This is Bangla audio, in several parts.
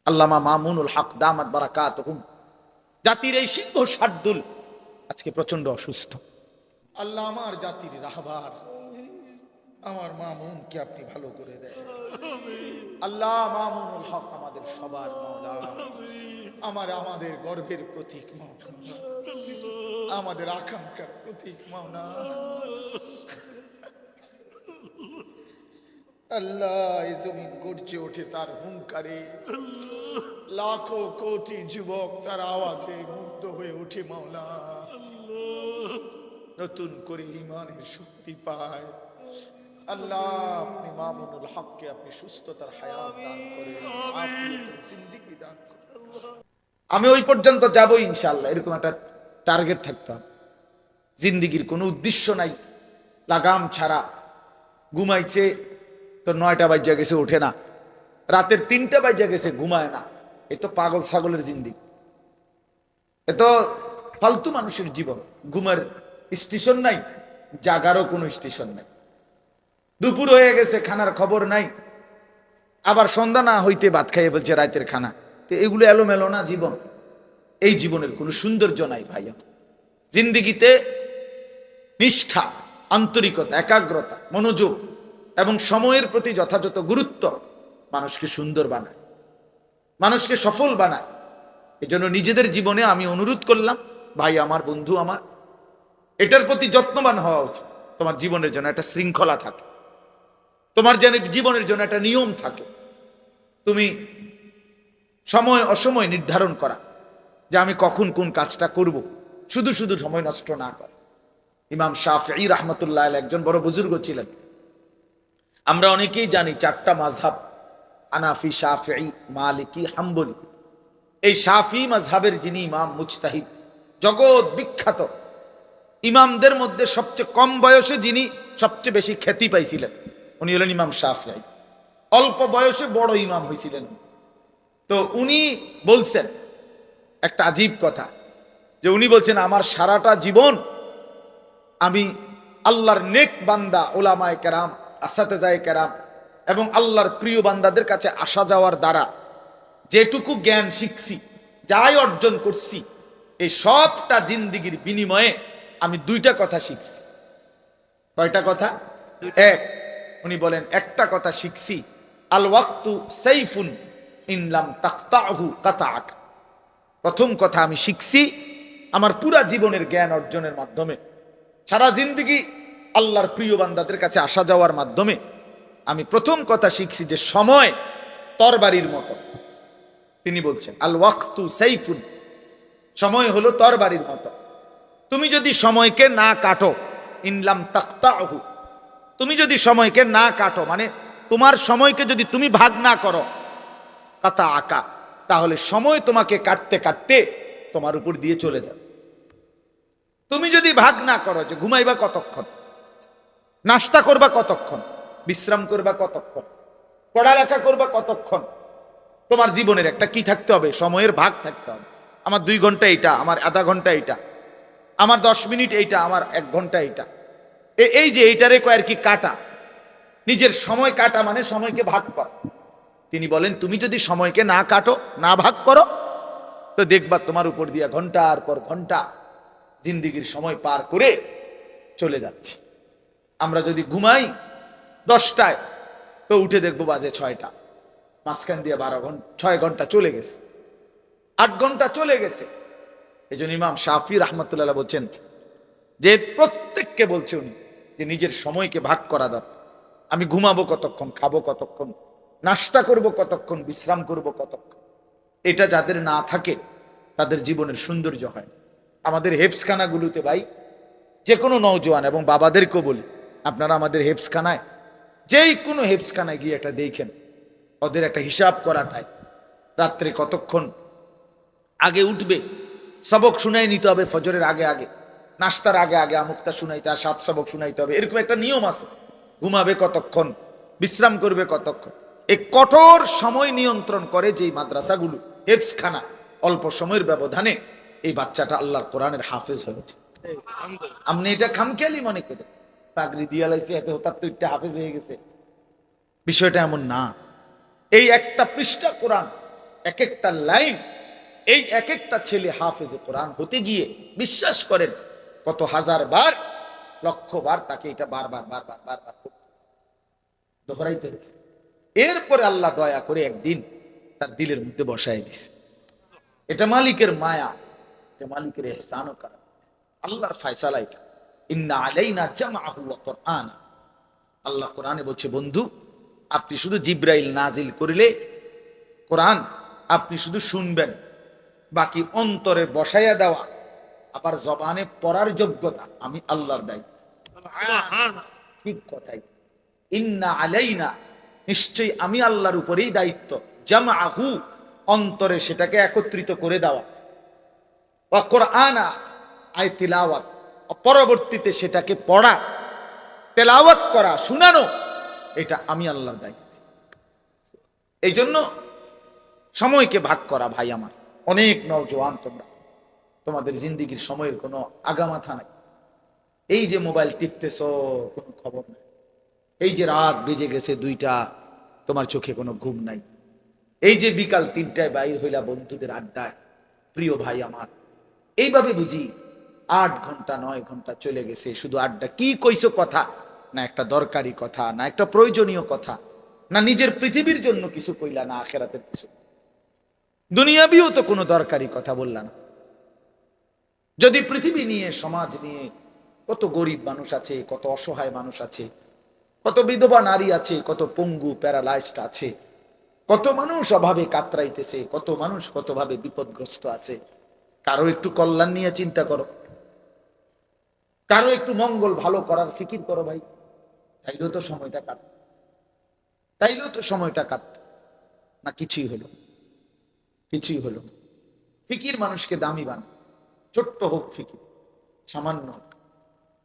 আল্লামা মামুনুল হক দামাত বারাকাতুহুম, জাতির এই সিংহ শার্দুল আজকে প্রচন্ড অসুস্থ। আল্লাহ আমার জাতির রাহবার আমার মামুনকে আপনি ভালো করে দেন। আল্লাহ মামুনুল হক আমাদের সবার মাওলা, আমাদের গর্বের প্রতীক মাওলা, আমাদের আকাঙ্ক্ষার প্রতীক মাওলা। আল্লাহ এই জমিন গর্জে ওঠে তার হুঙ্কারে, লাখো কোটি যুবক তার আওয়াজে মুগ্ধ হয়ে ওঠে মাওলা, নতুন করে ঈমানের শক্তি পায়। আল্লাহ আপনি মামুনুল হককে আপনি সুস্থতার হায়াত দান করেন, আফিয়াতের জিন্দেগি দান করেন। আমি ওই পর্যন্ত যাব ইনশাআল্লাহ, এরকম একটা টার্গেট থাকতে হবে। জিন্দেগির কোনো উদ্দেশ্য নাই, লাগাম ছাড়া ঘুমাইছে তো 9টা বাজে গেছে ওঠে না, রাতের 3টা বাজে গেছে ঘুমায় না, এ তো পাগল ছাগলের জিন্দেগি, এ তো ফালতু মানুষের জীবন। ঘুমের স্টেশন নাই, জাগারও কোনো স্টেশন নাই। দুপুর হয়ে গেছে খানার খবর নাই, আবার সন্ধ্যা না হইতে ভাত খাইয়ে বলছে রাতের খানা। তো এগুলো এলোমেলো না জীবন? এই জীবনের কোনো সৌন্দর্য নাই ভাইয়া। জিন্দেগিতে নিষ্ঠা, আন্তরিকতা, একাগ্রতা, মনোযোগ এবং সময়ের প্রতি যথাযথ গুরুত্ব মানুষকে সুন্দর বানায়, মানুষকে সফল বানায়। এজন্য নিজেদের জীবনে আমি অনুরোধ করলাম, ভাই আমার, বন্ধু আমার, এটার প্রতি যত্নবান হওয়া উচিত। তোমার জীবনের জন্য একটা শৃঙ্খলা থাকে, তোমার যেন জীবনের জন্য একটা নিয়ম থাকে। তুমি সময় অসময় নির্ধারণ করা যে আমি কখন কোন কাজটা করব, শুধু শুধু সময় নষ্ট না করে। ইমাম শাফিঈ রাহমাতুল্লাহ আলাইহি একজন বড় বুজুর্গ ছিলেন। আমরা অনেকেই জানি 4টা মাযহাব, হানাফি, শাফিঈ, মালিকি, হাম্বলি। এই শাফিঈ মাযহাবের যিনি ইমাম, মুজতাহিদ, জগৎ বিখ্যাত ইমামদের মধ্যে সবচেয়ে কম বয়সে যিনি সবচেয়ে বেশি খ্যাতি পাইছিলেন, উনি হলেন ইমাম শাফিঈ। অল্প বয়সে বড় ইমাম হয়েছিলেন। তো উনি বলছেন একটা আজীব কথা, যে উনি বলছেন আমার সারাটা জীবন আমি আল্লাহর নেক বান্দা, উলামায়ে কেরাম, আসাতেজায়ে কেরাম এবং আল্লাহর প্রিয় বান্দাদের কাছে আসা যাওয়ার দ্বারা যেটুকু জ্ঞান শিখছি, যাই অর্জন করছি, এই সবটা জিন্দেগির বিনিময়ে আমি 2টা কথা শিখছি। কয়টা কথা? এক, উনি বলেন একটা কথা শিখছি, আল ওয়াক্তু সাইফুন ইন লাম তাকতাহু কাতাআক। প্রথম কথা আমি শিখছি আমার পুরা জীবনের জ্ঞান অর্জনের মাধ্যমে, সারা জিন্দেগি আল্লাহর প্রিয় বান্দাদের কাছে আসা যাওয়ার মাধ্যমে আমি প্রথম কথা শিখছি যে সময় তরবারির মতো। তিনি বলছেন আল ওয়াক্তু সাইফুন, সময় হলো তরবারির মতো। তুমি যদি সময়কে না কাটো, ইনলাম তাকতাহু, তুমি যদি সময়কে না কাটো, মানে তোমার সময়কে যদি তুমি ভাগ না করো, কাতা আকা, তাহলে সময় তোমাকে কাটতে কাটতে তোমার উপর দিয়ে চলে যাবে। তুমি যদি ভাগ না করো যে ঘুমাইবা কতক্ষণ, নাস্তা করবা কতক্ষণ, বিশ্রাম করবা কতক্ষণ, পড়ালেখা করবা কতক্ষণ, তোমার জীবনের একটা কি থাকতে হবে, সময়ের ভাগ থাকতে হবে। আমার 2 ঘন্টা এইটা, আমার আধা ঘন্টা এইটা, আমার 10 মিনিট এইটা, আমার 1 ঘন্টা এইটা। এই যে এইটারে কয় আর কি কাটা, নিজের সময় কাটা মানে সময়কে ভাগ কর। তিনি বলেন তুমি যদি সময়কে না কাটো, না ভাগ করো, তো দেখবা তোমার উপর দিয়া ঘন্টার পর ঘন্টা জিন্দেগির সময় পার করে চলে যাচ্ছে। আমরা যদি ঘুমাই 10টায়, তো উঠে দেখবো বাজে 6টা, মাঝখান দিয়ে 12 ঘন্টা, 6 ঘন্টা চলে গেছে, 8 ঘন্টা চলে গেছে। এই জন্য ইমাম শাফি রাহমাতুল্লাহ বলছেন যে প্রত্যেককে বলছে উনি যে নিজের সময়কে ভাগ করা দরকার। আমি ঘুমাবো কতক্ষণ, খাবো কতক্ষণ, নাস্তা করব কতক্ষণ, বিশ্রাম করব কতক্ষণ। এটা যাদের না থাকে তাদের জীবনের সৌন্দর্য হয়। আমাদের হেফসখানাগুলোতে ভাই, যে কোনো নওজোয়ান এবং বাবাদেরকেও বলি, আপনারা আমাদের হেফসখানায়, যেই কোনো হেফসখানায় গিয়ে একটা দেখেন, ওদের একটা হিসাব করাটাই, রাত্রে কতক্ষণ আগে উঠবে, সবক শুনাই নিতে হবে ফজরের আগে আগে, নাস্তার আগে আগে আমুক্তা শুনাইতে, আর 7 সবক শুনাইতে হবে, এরকম একটা নিয়ম আছে। ঘুমাবে কতক্ষণ, বিশ্রাম করবে কতক্ষণ, এই কঠোর সময় নিয়ন্ত্রণ করে যেই মাদ্রাসাগুলো, হেফসখানা, অল্প সময়ের ব্যবধানে এই বাচ্চাটা আল্লাহর কোরআনের হাফেজ হয়েছে। আপনি এটা খামখেয়ালি মনে করে পাগড়ি দিয়া লাইছে, এতে হঠাৎ তো একটা হাফেজ হয়ে গেছে, বিষয়টা এমন না। এই একটা পৃষ্ঠা কোরআন, এক একটা লাইন, এই এক একটা ছেলে হাফেজে কোরআন হতে গিয়ে বিশ্বাস করেন কত হাজার বার, লক্ষ বার তাকে এটা বারবার বারবার বারবার দোহরাইতে হয়েছে। এরপরে আল্লাহ দয়া করে একদিন তার দিলের মধ্যে বসায় দিছে। এটা মালিকের মায়া, এটা মালিকের ইহসান ও কারণ, আল্লাহর ফয়সালা এটা। ইন্না আলাইনা জামআহু ওয়া কুরআন। আল্লাহ কোরআনে বলছে, বন্ধু আপনি শুধু জিব্রাইল নাজিল করিলে কোরআন আপনি শুধু শুনবেন, বাকি অন্তরে বসাইয়া দেওয়া আবার জবানে পড়ার যোগ্যতা আমি আল্লাহর দায়িত্ব। ঠিক কথাই। ইন্না আলাইনা, নিশ্চয়ই আমি আল্লাহর উপরেই দায়িত্ব, জামআহু, অন্তরে সেটাকে একত্রিত করে দেওয়া, ওয়া কুরআনা, আয় তিলাওয়াত, পরবর্তীতে সেটাকে পড়া, তেলাওয়াত করা, শোনানো, এটা আমি আল্লাহর দায়িত্ব। এই জন্য সময়কে ভাগ করা। ভাই আমার, অনেক নওজোয়ান তোমরা, তোমাদের জিন্দিগির সময়ের কোনো আগামাথা নাই। এই যে মোবাইল টিপতেছ, কোনো খবর নাই। এই যে রাত বেজে গেছে 2টা, তোমার চোখে কোনো ঘুম নাই। এই যে বিকাল 3টায় বাইর হইলা বন্ধুদের আড্ডায়। প্রিয় ভাই আমার, এইভাবে বুঝি 8 ঘন্টা 9 ঘন্টা চলে গেছে শুধু আড্ডা। কি কইছো কথা? না একটা দরকারি কথা, না একটা প্রয়োজনীয় কথা, না নিজের পৃথিবীর জন্য কিছু কইলা, না আখেরাতের কিছু, দুনিয়াবিও তো কোনো দরকারি কথা বললা না। যদি পৃথিবী নিয়ে, সমাজ নিয়ে, কত গরিব মানুষ আছে, কত অসহায় মানুষ আছে, কত বিধবা নারী আছে, কত পঙ্গু প্যারালাইজড আছে, কত মানুষ অভাবে কাতরাইতেছে, কত মানুষ কতভাবে বিপদগ্রস্ত আছে। কারো একটু কল্যাণ নিয়ে চিন্তা করো, কারো একটু মঙ্গল ভালো করার ফিকির করো ভাই। তাইলেও তো সময়টা কাটত, তাইলেও তো সময়টা কাটত না। কিছুই হলো, কিছুই হলো। ফিকির মানুষকে দামি বানায়, ছোট্ট হোক ফিকির, সামান্য হোক।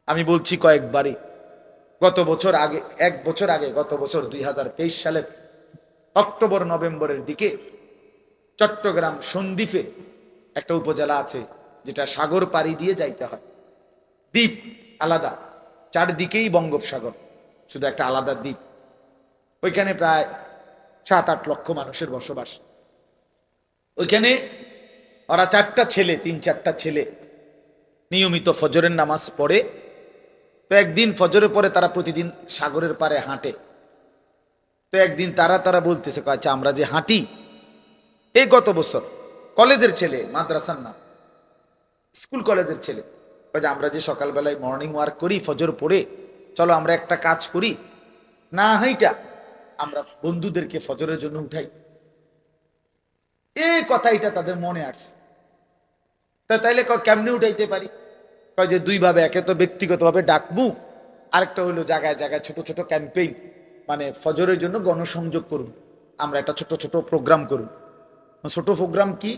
আমি বলছি কয়েকবারই, গত বছর আগে, 1 বছর আগে, গত বছর 2023 সালের অক্টোবর নভেম্বরের দিকে চট্টগ্রাম সন্দ্বীপে একটা উপজেলা আছে যেটা সাগর পাড়ি দিয়ে যাইতে হয়। দ্বীপ আলাদা, চারদিকেই বঙ্গোপসাগর, শুধু একটা আলাদা দ্বীপ। ওইখানে প্রায় 7-8 লক্ষ মানুষের বসবাস। ওইখানে ওরা 4টা ছেলে, 3-4টা ছেলে নিয়মিত ফজরের নামাজ পড়ে। তো একদিন ফজরের পরে তারা প্রতিদিন সাগরের পাড়ে হাঁটে। তো একদিন তারা বলতেছে, আচ্ছা আমরা যে হাঁটি, এই গত বছর কলেজের ছেলে, মাদ্রাসার না, স্কুল কলেজের ছেলে, আমরা যে সকালবেলায় মর্নিং ওয়ার্ক করি ফজর পড়ে, চলো আমরা একটা কাজ করি, না হাইটা আমরা বন্ধুদেরকে ফজরের জন্য উঠাই। এই কথাটা তাদের মনে আসছে। তাইলে কেমনে উঠাইতে পারি? যে 2 ভাবে, একে তো ব্যক্তিগতভাবে ডাকবো, আরেকটা হলো জায়গায় জায়গায় ছোট ছোট ক্যাম্পেইন, মানে ফজরের জন্য গণসংযোগ করুন, আমরা একটা ছোট ছোট প্রোগ্রাম করুন। ছোট প্রোগ্রাম কি?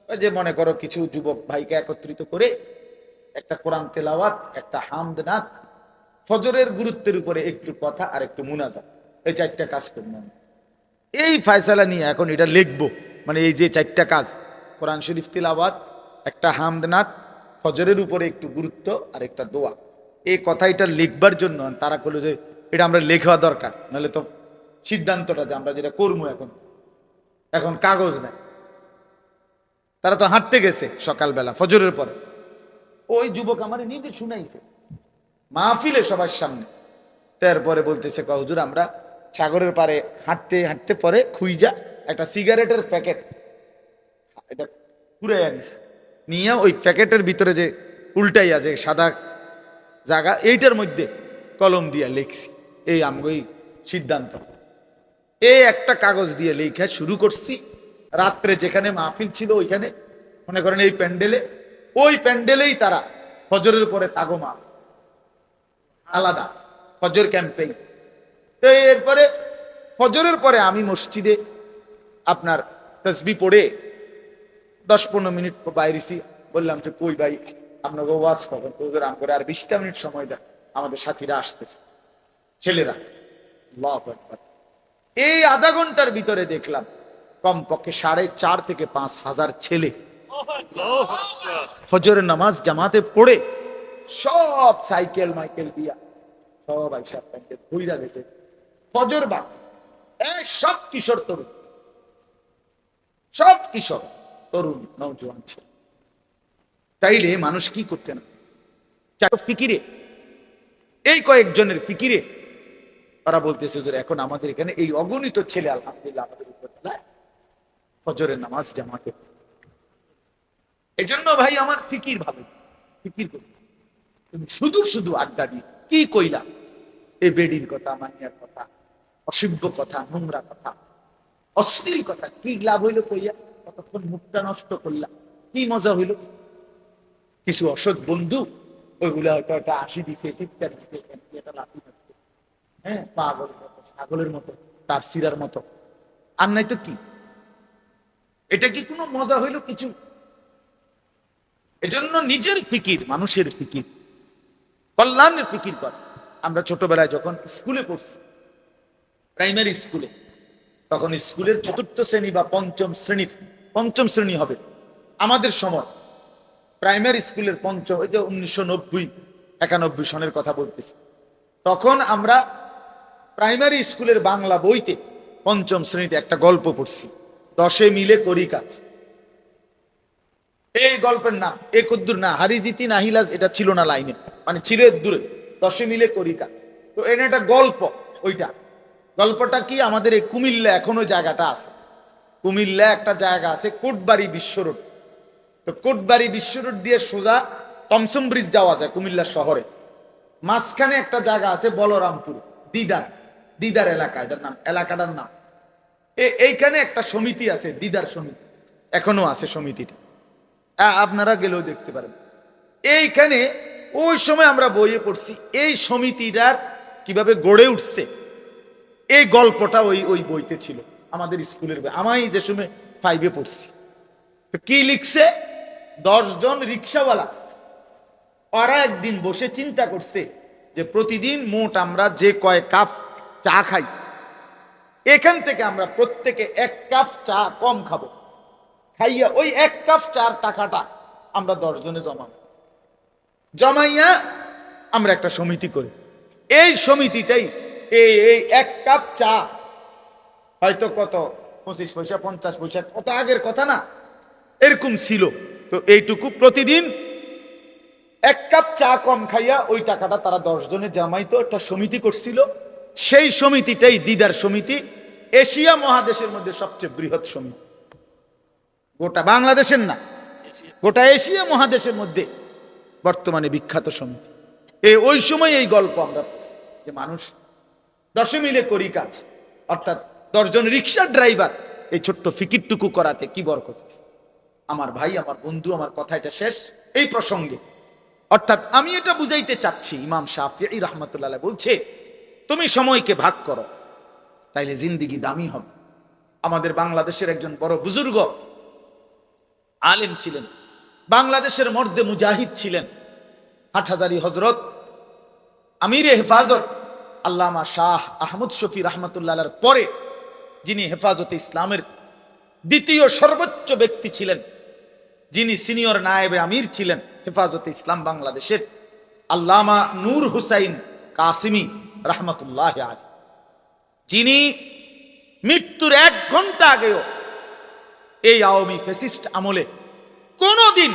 যে মনে করো কিছু যুবক ভাইকে একত্রিত করে একটা কোরআন তেলাওয়াত, একটা হামদ নাত, ফজরের গুরুত্বের উপরে একটু কথা, আর একটু মুনাজাত, এই 4টা কাজ করলাম। এই ফয়সালা নিয়ে এখন এটা লিখবো, মানে এই যে 4টা কাজ, কোরআন শরীফ তিলাওয়াত, একটা হামদ নাত, ফজরের উপরে একটু গুরুত্ব, আর একটা দোয়া, এই কথাটা লিখবার জন্য তারা বললো যে এটা আমরা লেখা দরকার, নাহলে তো সিদ্ধান্তটা যে আমরা যেটা করবো এখন কাগজ নাই। তারা তো হাঁটতে গেছে সকালবেলা ফজরের পরে। ওই যুবক আমার নিজে শুনাইছে মাহফিলে সবার সামনে। তারপরে বলতেছে, হুজুর আমরা সাগরের পারে হাঁটতে হাঁটতে পরে খুইজা একটা সিগারেটের প্যাকেট এটা পুরে আনিস, নিয়ে ওই প্যাকেটের ভিতরে যে উল্টাইয়া যে সাদা জায়গা, এইটার মধ্যে কলম দিয়া লিখছি এই আমগই সিদ্ধান্ত। এই একটা কাগজ দিয়ে লেখা শুরু করছি। রাত্রে যেখানে মাহফিল ছিল ওইখানে, মনে করেন এই প্যান্ডেলে, ওই প্যান্ডেলেই তারা ফজরের পরে তাগমা আলাদা ফজর ক্যাম্পেইন। তো এরপরে ফজরের পরে আমি মসজিদে আপনার তসবি পড়ে 10-15 মিনিট বাইরেছি। বললাম যে কই ভাই আপনাকে ওয়াজ কখন করে, আর 20টা মিনিট সময় দেন, আমাদের সাথীরা আসতেছে, ছেলেরা। আল্লাহু আকবার। এই আধা ঘন্টার ভিতরে দেখলাম কমপক্ষে 4.5 থেকে 5 হাজার ছেলে ফজরের নামাজ জামাতে পড়ে, সব সাইকেল মাইকেল দিয়া সব আইসা প্যান্ডেল ঘুইরা গেছে ফজর বা, সব কিশোর তরুণ, সব কিশোর তরুণ নওজোয়ান ছিল। তাইলে মানুষ কি করতে না চার ফিকিরে, এই কয়েকজনের ফিকিরে তারা বলতেছে যে এখন আমাদের এখানে এই অগণিত ছেলে আলহামদুলিল্লাহ আমাদের উপজেলায় ফজরের নামাজ জামাতে। এই জন্য ভাই আমার ফিকির ভাবে ফিকির করি, তুমি শুধু শুধু আড্ডা দিয়ে কি কইলা, এই বেডির কথা, মাইয়ার কথা, অসভ্য কথা, নোংরা কথা, অশ্লীল কথা, কি লাভ হইলো কইয়া? কতক্ষণ মুখটা নষ্ট করলা, কি মজা হইল? কিছু অসৎ বন্ধু ওইগুলা হয়তো একটা হাসি দিছে, চিৎকার দিছে, এটা লাফি মারছে, হ্যাঁ, পাগলের মতো, ছাগলের মতো, তার সিরার মতো, আর নাই তো কি? এটা কি কোনো মজা হইল কিছু? এজন্য নিজের ফিকির, মানুষের ফিকির, কল্যাণের ফিকির কর। আমরা ছোটবেলায় যখন স্কুলে পড়ছি, প্রাইমারি স্কুলে, তখন স্কুলের চতুর্থ শ্রেণী বা পঞ্চম শ্রেণী হবে আমাদের সময়, প্রাইমারি স্কুলের পঞ্চম, ওই যে 1990-91 সনের কথা বলতেছি, তখন আমরা প্রাইমারি স্কুলের বাংলা বইতে পঞ্চম শ্রেণীতে একটা গল্প পড়ছি, 10 মিলে করি কাজ। এই গল্পের নাম একদ্দুর না, হারিজিতি নাহিলাজ, এটা ছিল না লাইনে, মানে ছিল দূরে, 10 মিলে করি কাজ। তো এটা একটা গল্প। ওইটা গল্পটা কি, আমাদের এই কুমিল্লা এখনো জায়গাটা আছে, কুমিল্লা একটা জায়গা আছে কোটবাড়ি বিশ্ব রোড। তো কোটবাড়ি বিশ্ব রোড দিয়ে সোজা টমসম ব্রিজ যাওয়া যায় কুমিল্লা শহরে। মাঝখানে একটা জায়গা আছে বলরামপুর, দিদার এলাকা, এটার নাম, এলাকাটার নাম। এইখানে একটা সমিতি আছে, দিদার সমিতি, এখনো আছে সমিতিটা, আপনারা গেলেও দেখতে পারেন। এইখানে ওই সময় আমরা বইয়ে পড়ছি এই সমিতিটার কিভাবে গড়ে উঠছে, এই গল্পটা ওই বইতে ছিল আমাদের স্কুলের বই। আমি যে সময় 5-এ পড়ছি, তো কি লিখছে, 10 জন রিক্সাওয়ালা, ওরা একদিন বসে চিন্তা করছে যে প্রতিদিন মোট আমরা যে কয় কাপ চা খাই, এখান থেকে আমরা প্রত্যেকে 1 কাপ চা কম খাবো, খাইয়া ওই 1 কাপ চার টাকাটা আমরা 10 জনে জমাইয়া আমরা একটা সমিতি করি। এই সমিতিটাই এই 1 কাপ চা হয়তো কত 25 পয়সা 50 পয়সা, কত আগের কথা না, এরকম ছিল। তো এইটুকু প্রতিদিন 1 কাপ চা কম খাইয়া ওই টাকাটা তারা 10 জনে জমাইতো, একটা সমিতি করছিল। সেই সমিতিটাই দিদার সমিতি, এশিয়া মহাদেশের মধ্যে সবচেয়ে বৃহৎ সমিতি, গোটা বাংলাদেশের না, গোটা এশিয়া মহাদেশের মধ্যে বর্তমানে বিখ্যাত সমিতি। ওই সময় এই গল্প আমরা পড়ছি যে মানুষ 10 মিলে করি কাজ, অর্থাৎ 10 জন রিক্সা ড্রাইভার এই ছোট্ট ফিকিরটুকু করাতে কি বরকত। আমার ভাই, আমার বন্ধু, আমার কথা এটা শেষ এই প্রসঙ্গে। অর্থাৎ আমি এটা বুঝাইতে চাচ্ছি, ইমাম শাফিঈ রাহমাতুল্লাহ বলছে তুমি সময়কে ভাগ করো, তাইলে জিন্দেগি দামি হবে। আমাদের বাংলাদেশের একজন বড় বুজুর্গ আলেম ছিলেন, বাংলাদেশের মর্দে মুজাহিদ ছিলেন, হাটহাজারী হজরত আমিরে হেফাজত আল্লামা শাহ আহমদ শফি রাহমাতুল্লাহর পরে যিনি হেফাজতে ইসলামের দ্বিতীয় সর্বোচ্চ ব্যক্তি ছিলেন, যিনি সিনিয়র নায়েবে আমির ছিলেন হেফাজতে ইসলাম বাংলাদেশের, আল্লামা নূর হুসাইন কাসিমি রাহমাতুল্লাহ আলাইহি, যিনি মৃত্যুর 1 ঘন্টা আগেও এই আওয়ামী ফ্যাসিস্ট আমলে কোনদিন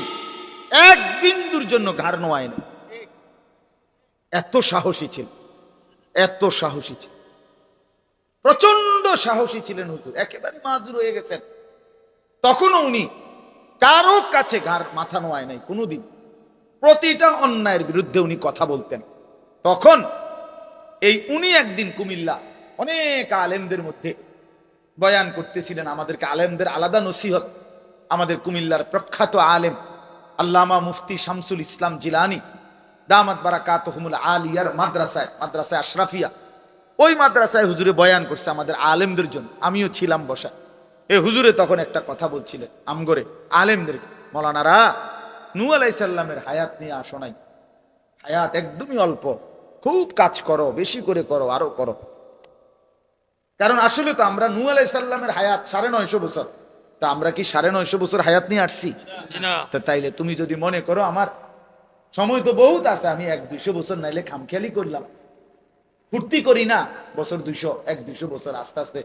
1 বিন্দুর জন্য ঘাড় নোয়ায়নি। এত সাহসী ছিল, এত সাহসী ছিল, প্রচন্ড সাহসী ছিলেন হুজুর, একেবারে মাজুর হয়ে গেছেন। তখনও উনি কারো কাছে ঘাড় মাথা নোয়ায় নাই কোনোদিন, প্রতিটা অন্যায়ের বিরুদ্ধে উনি কথা বলতেন। তখন উনি একদিন কুমিল্লা অনেক আলেমদের মধ্যে বয়ান করতেছিলেন, আমাদেরকে আলেমদের আলাদা নসিহত। আমাদের কুমিল্লার প্রখ্যাত আলেম আল্লামা মুফতি শামসুল ইসলাম জিলানী দামাত বারাকাতুহুমুল আলিয়ার মাদ্রাসায় আশরাফিয়া, ওই মাদ্রাসায় হুজুরে বয়ান করছে আমাদের আলেমদের জন্য, আমিও ছিলাম বসা। হুজুরে তখন একটা কথা বলছিলেন আমগরে আলেমদেরকে, মৌলানারা নূহ আলাইহিস সালামের হায়াত নিয়ে আসো নাই, হায়াত একদমই অল্প, খুব কাজ করো, বেশি করে করো, আরো করো। কারণ আসলে তো আমরা নূহ আলাইহিস সালামের হায়াত 950 বছর, তা আমরা কি 950 বছর হায়াত নিয়ে আসছি? তো তাইলে তুমি যদি মনে করো আমার সময় তো বহুত আছে, আমি 100-200 বছর নাইলে খামখেয়ালি করলাম, ফুর্তি করি না, বছর 200 100-200 বছর আস্তে আস্তে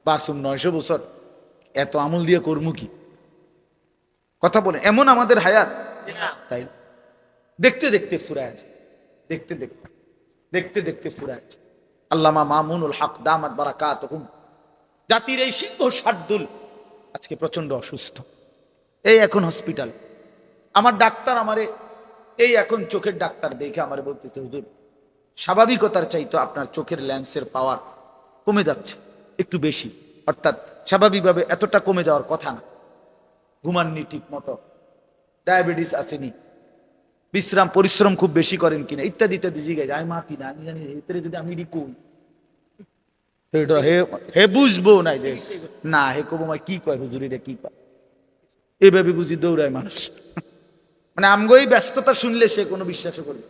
বাসুম 900 বছর, এত আমল দিয়ে করবো কি? কথা বলে এমন আমাদের হায়াত, তাই দেখতে দেখতে ফুরায় আছে, দেখতে দেখতে দেখতে দেখতে ফুরায় আছে। আল্লামা মামুনুল হক দামাত বারাকাতুহুম, জাতির এই সিংহ শার্দুল আজকে প্রচন্ড অসুস্থ, এই এখন হসপিটাল। আমার ডাক্তার আমারে এই এখন চোখের ডাক্তার দেখে আমারে বলতেছে, হুজুর স্বাভাবিকতার চাইতো আপনার চোখের লেন্সের পাওয়ার কমে যাচ্ছে একটু বেশি, অর্থাৎ স্বাভাবিকভাবে এতটা কমে যাওয়ার কথা না, ঘুমাননি ঠিক মতো, ডায়াবেটিস আসেনি, বিশ্রাম পরিশ্রম খুব বেশি করেন কিনা, ইত্যাদি ইত্যাদি জিজ্ঞাসা যায়। মাতি না আমি জানি এতে যদি আমি রিকুন হে বুঝবো না যে না হে কব কি কয় হুজুর এটা কি কয়, এভাবে বুঝি দৌড়ায় মানুষ। মানে আমগোই ব্যস্ততা শুনলে সে কোনো বিশ্বাস করবে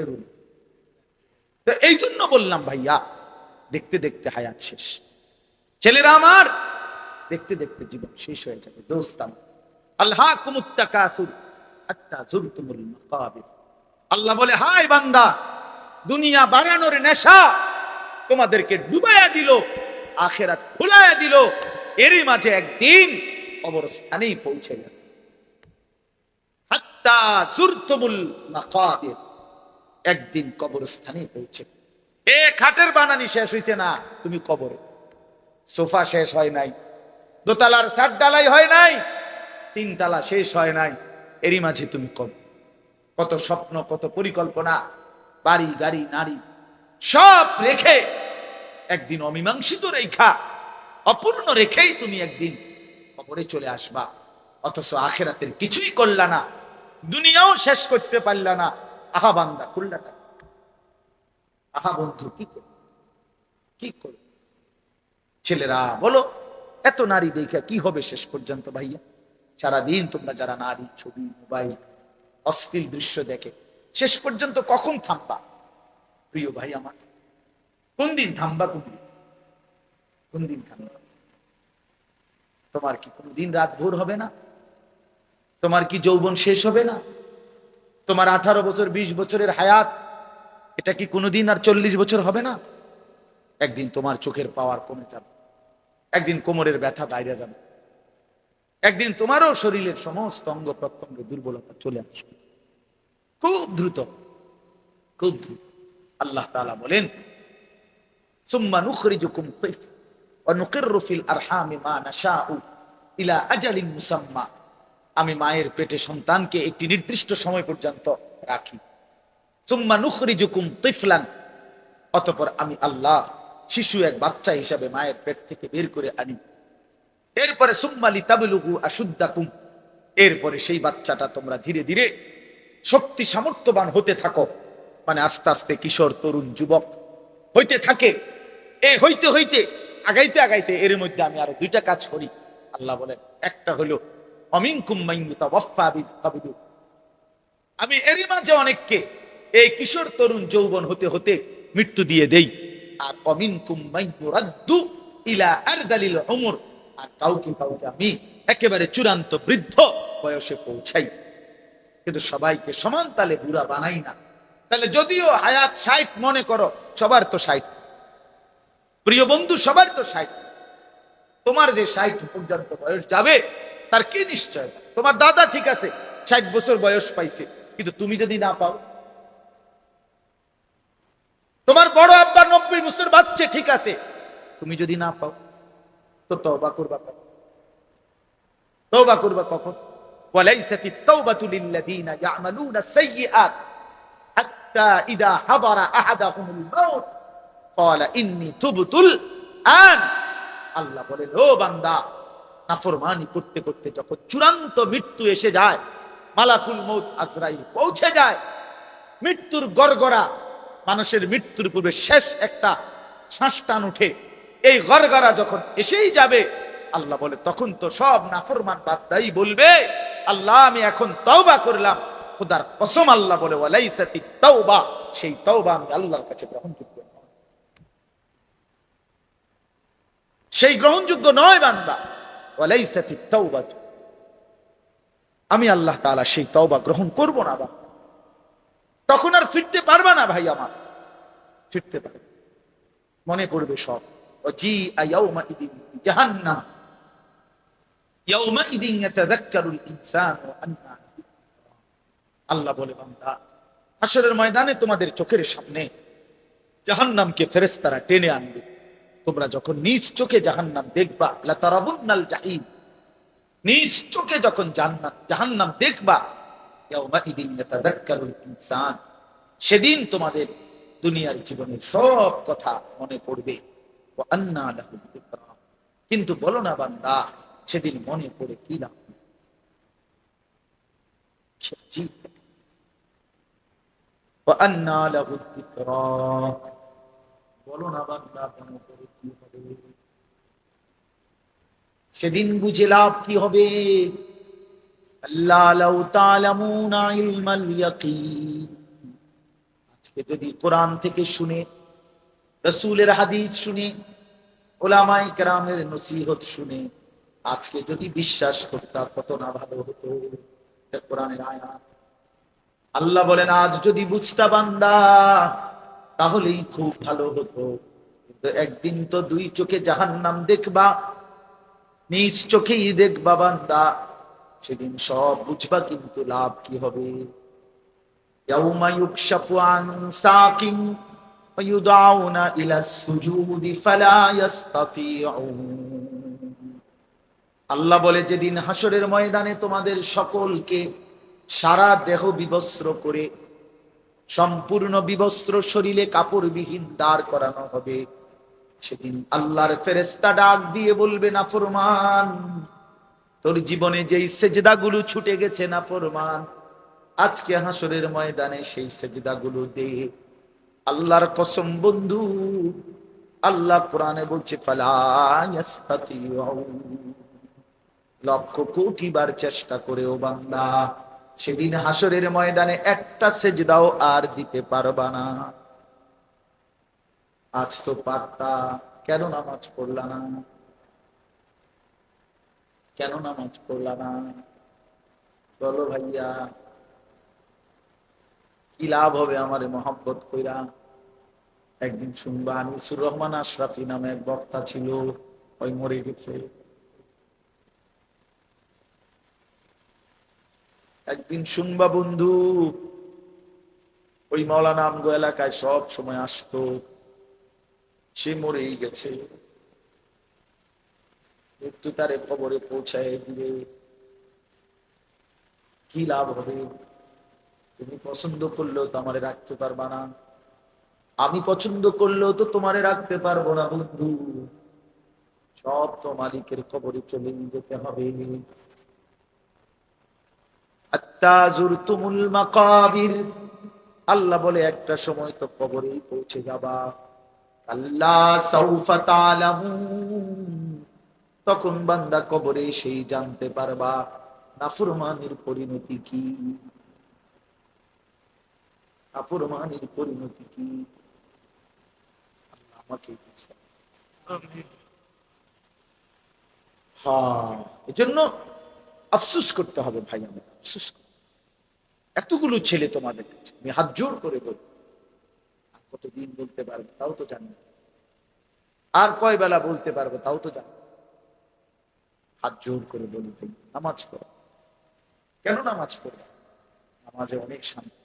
এগুলো। তো এই জন্য বললাম ভাইয়া, দেখতে দেখতে হায়াত শেষ। ছেলেরা আমার, দেখতে দেখতে জীবন শেষ হয়ে যাবে দোস্তাম। আল্লাহকুমুত তাকাসুর হাত্তা যুরতুমুল মাকাবির। আল্লাহ বলে, হায় বান্দা, দুনিয়া বাড়ানোর নেশা তোমাদেরকে ডুবাইয়া দিল, আখিরাত ভুলাইয়া দিল, এরই মাঝে একদিন কবরস্থানেই পৌঁছে যাবে। হাত্তা যুরতুমুল মাকাবির, একদিন কবরস্থানে পৌঁছে। এ খাটের বানানি শেষ হইছে না, তুমি কবরে। সোফা শেষ হয় নাই, দোতলার ছাদ ঢালাই হয় নাই, তিনতলা শেষ হয় নাই, এরই মাঝে তুমি কবর। কত স্বপ্ন, কত পরিকল্পনা, বাড়ি গাড়ি নারী সব রেখে একদিন অমীমাংসিত রেখা, অপূর্ণ রেখেই তুমি একদিন কবরে চলে আসবা। অথচ আখিরাতের কিছুই করলা না, দুনিয়াও শেষ করতে পারলা না। আহা বান্দা খুললাটা, আহা বন্ধু কি করো, কি করো? ছেলেরা বলো, এত নারী দেখা কি হবে শেষ পর্যন্ত? ভাইয়া সারাদিন তোমরা যারা নারী ছবি, মোবাইল, অশ্লীল দৃশ্য দেখে, শেষ পর্যন্ত কখন থামবা? প্রিয় ভাই আমার, কোন দিন থামবা? কোন দিন থামবা? তোমার কি কোনদিন রাত ভোর হবে না? তোমার কি যৌবন শেষ হবে না? তোমার 18 বছর 20 বছরের হায়াত, এটা কি কোনোদিন আর 40 বছর হবে না? একদিন তোমার চোখের পাওয়ার কমে যাবে, একদিন কোমরের ব্যথা বাইরে যাবে, একদিন তোমারও শরীরের সমস্ত অঙ্গ প্রত্যঙ্গে দুর্বলতা চলে আসবে, খুব দ্রুত, খুব দ্রুত। আল্লাহ তাআলা বলেন, সুম্মা নুখরিজুকুম তিফলা ওয়া নুকিররু ফিল আরহামি মা নাশাউ ইলা আজালিন মুসাম্মা। আমি মায়ের পেটে সন্তানকে একটি নির্দিষ্ট সময় পর্যন্ত রাখি। সুম্মা নুখরিজুকুম তিফলান, অতঃপর আমি আল্লাহ শিশু এক বাচ্চা হিসাবে মায়ের পেট থেকে বের করে আনি। এরপরে সুম্মা লিতাবলুগু আশুদ্দাকুম, এরপরে সেই বাচ্চাটা তোমরা ধীরে ধীরে শক্তি সামর্থ্যবান হতে থাকো, মানে আস্তে আস্তে কিশোর তরুণ যুবক হইতে থাকে। এই হইতে হইতে আগাইতে আগাইতে এর মধ্যে আমি আরো 2টা কাজ করি। আল্লাহ বলেন, একটা হলো অমিনকুম মান ইউতাওয়াফফা বিল, আমি এরই মাঝে অনেককে এই কিশোর তরুণ যৌবন হতে হতে মৃত্যু দিয়ে দেই। আর অমিনকুম মান ইউরাদ্দু ইলা আরদালিল উমর, আর কাউকে কাউকে আমি একেবারে চূড়ান্ত বৃদ্ধ বয়সে পৌঁছাই। কিন্তু সবাইকে সমান তালে বুড়া বানাই না। তাহলে যদিও হায়াত 60 মনে করো, সবার তো 60, প্রিয় বন্ধু সবার তো 60, তোমার যে 60 পর্যন্ত বয়স যাবে তার কি নিশ্চয়? তোমার দাদা ঠিক আছে 60 বছর বয়স পাইছে, কিন্তু তুমি যদি না পাও, তোমার বড় আব্বা 90 বছর বাচ্চা ঠিক আছে, তুমি যদি না পাও, তো তওবা করবা কখন? তওবা করবা কখন? ওয়ালাইসাতিত তাওবাতু লিল্লাযিনা ইয়ামালুনা সাইয়্যাত হাত্তা ইযা হাদারা আহাদাহুমুল মাউত ক্বালা ইন্নী তুবতুল আন। আল্লাহ বলেন, ও বান্দা, নাফরমানি করতে করতে যখন চূড়ান্ত মৃত্যু এসে যায়, মালাকুল মউত আজরাইল পৌঁছে যায়, মৃত্যুর গড়গড়া, মানুষের মৃত্যুর পূর্বে শেষ একটা শ্বাস টান উঠে, এই গড়গড়া যখন এসেই যাবে, আল্লাহ বলে তখন তো সব নাফরমান বান্দাই বলবে, আল্লাহ আমি এখন তওবা করলাম। খোদার কসম আল্লাহ বলে, ওয়ালাইসাতিত তাওবা, সেই তওবা আমি আল্লাহর কাছে গ্রহণযোগ্য নয়, সেই গ্রহণযোগ্য নয় বান্দা। ওয়ালাইসাতিত তাওবা, আমি আল্লাহ তাআলা সেই তওবা গ্রহণ করব না বান্দা। তখন আর ফিরতে পারবা না ভাই আমার, ফিরতে পারবে, মনে করবে সব। ওয়াজি আয়াউমা ইদিন জাহান্নাম, ইয়াউমাইদিন ইয়াতাযাক্কারুল ইনসানু আন্না, আল্লাহ বলে বান্দা হাশরের ময়দানে তোমাদের চোখের সামনে জাহান্নামকে ফেরেশতারা টেনে আনবে। তোমরা যখন নিজ চোখে জাহান্নাম দেখবা, লা তারাবুন্নাল জাহিম, নিজ চোখে যখন জাহান্নাম দেখবা, ইয়াউমাইদিন ইয়াতাযাক্কারুল ইনসান, সেদিন তোমাদের দুনিয়ার জীবনের সব কথা মনে পড়বে। ওয়া আন্না লাহু যিকরা, কিন্তু বলো না বান্দা সেদিন মনে পড়ে কি লাভ? ওয়া আন্না লাহু যিকরা, বলো না বান্দা মনে পড়ে কি হবে? সেদিন বুঝে লাভ কি হবে? আল্লাহ লাউ তা'লামুনা ইলমাল ইয়াকিন, আজকে যদি কোরআন থেকে শুনে, রাসূলের হাদিস শুনে, উলামায়ে কেরামের নসিহত শুনে আজকে যদি বিশ্বাস করতা কত না ভালো হতো। এটা কোরআনের আয়াত। আল্লাহ বলেন আজ যদি বুঝতা বান্দা তাহলেই খুব ভালো হতো। কিন্তু একদিন তো দুই চোখে জাহান্নাম দেখবা, নিজ চোখেই দেখবা বান্দা, সেদিন সব বুঝবা কিন্তু লাভ কি হবে? ইয়াউমা ইউকশাফু আন সাকিন ওয়া ইউদআউনা ইলাস সুজুদি ফালা ইস্তাতিউন। আল্লাহ বলে যেদিন হাশরের ময়দানে তোমাদের সকলকে সারা দেহ বিবস্ত্র করে, সম্পূর্ণ বিবস্ত্র শরীরে কাপড়বিহীন দাঁড় করানো হবে, সেদিন আল্লাহর ফেরেশতা ডাক দিয়ে বলবে নাফরমান, তোর জীবনে যেই সেজদাগুলো ছুটে গেছে নাফরমান, আজকে হাশরের ময়দানে সেই সেজদাগুলো দে। আল্লাহর কসম বন্ধু, আল্লাহ কোরআনে বলছে ফালা ইস্তাতিউন, লক্ষ কোটি বার চেষ্টা করেও বান্দা সেদিন হাশরের ময়দানে একটা সেজদাও আর দিতে পারবা না। আজ তো পারতা, কেন নামাজ পড়লা না? কেন নামাজ পড়লা না? বলো ভাইয়া, কি লাভ হবে আমারে মহব্বত কইরা? একদিন শুনবা আনিসুর রহমান আশরাফি নামে এক বক্তা ছিল, ওই মরে গেছে। একদিন শুনবা বন্ধু, ওই মাওলানা আমগো এলাকায় সব সময় আসতো, সে মরেই গেছে। মৃত্যু তারে কবরে পৌঁছায় দিবে, কি লাভ হবে? তুমি পছন্দ করলেও তো আমারে রাখতে পারবা না, আমি পছন্দ করলেও তো তোমারে রাখতে পারবো না বন্ধু। সব তো মালিকের কবরে চলে যেতে হবে। আত্তাজুরতুমুল মাকাবির, আল্লাহ বলে একটা সময় তো কবরেই পৌঁছে যাবা। আল্লাহ সাউফা তা'লামুন, তখন বান্দা কবরে সেই জানতে পারবা নাফরমানির পরিণতি কি, নাফরমানির পরিণতি কি। আল্লাহ আমাকে আমিন। হ্যাঁ, এজন্য আফসোস করতে হবে ভাই, আমাকে আফসোস। এতগুলো ছেলে তোমাদের কাছে আমি হাত জোর করে বলি, কতদিন বলতে পারবো তাও তো জানি না, আর কয় বেলা বলতে পারবো তাও তো জানি। হাত জোর করে বলি ভাই, নামাজ পড়ো। কেন নামাজ পড়ো? নামাজে অনেক শান্তি,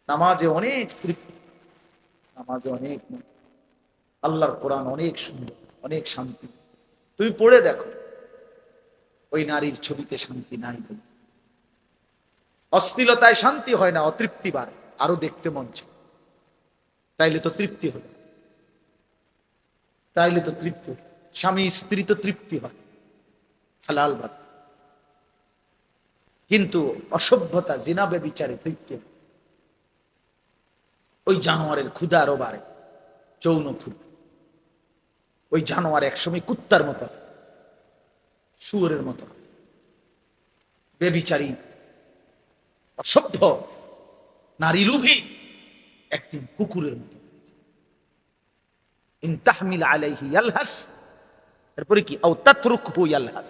নামাজে অনেক তৃপ্তি, নামাজে অনেক আল্লাহর কোরআন অনেক সুন্দর, অনেক শান্তি। তুমি পড়ে দেখো, ওই নারীর ছবিতে শান্তি নাই। অশ্লীলতায় শান্তি হয় না, অতৃপ্তি বাড়ে, আরো দেখতে মন চায়। তাইলে তো তৃপ্তি হলো, তাইলে তো তৃপ্তি হলো। স্বামী স্ত্রী তো তৃপ্তি হয়, হালাল ভাত। কিন্তু অসভ্যতা, জিনা, ব্যভিচারে তৃপ্তি হয়। ওই জানোয়ারের ক্ষুধা আরো বাড়ে, যৌন ক্ষুধা। ওই জানোয়ার একসময় কুত্তার মতো, শুয়োরের মতো, ব্যভিচারী, অসভ্য, নারী লোভী, একদিন কুকুরের মতো। ইন তাহমিল আলাইহি ইয়ালহাস, এরপরে কি আও তাতরুকহু ইয়ালহাস।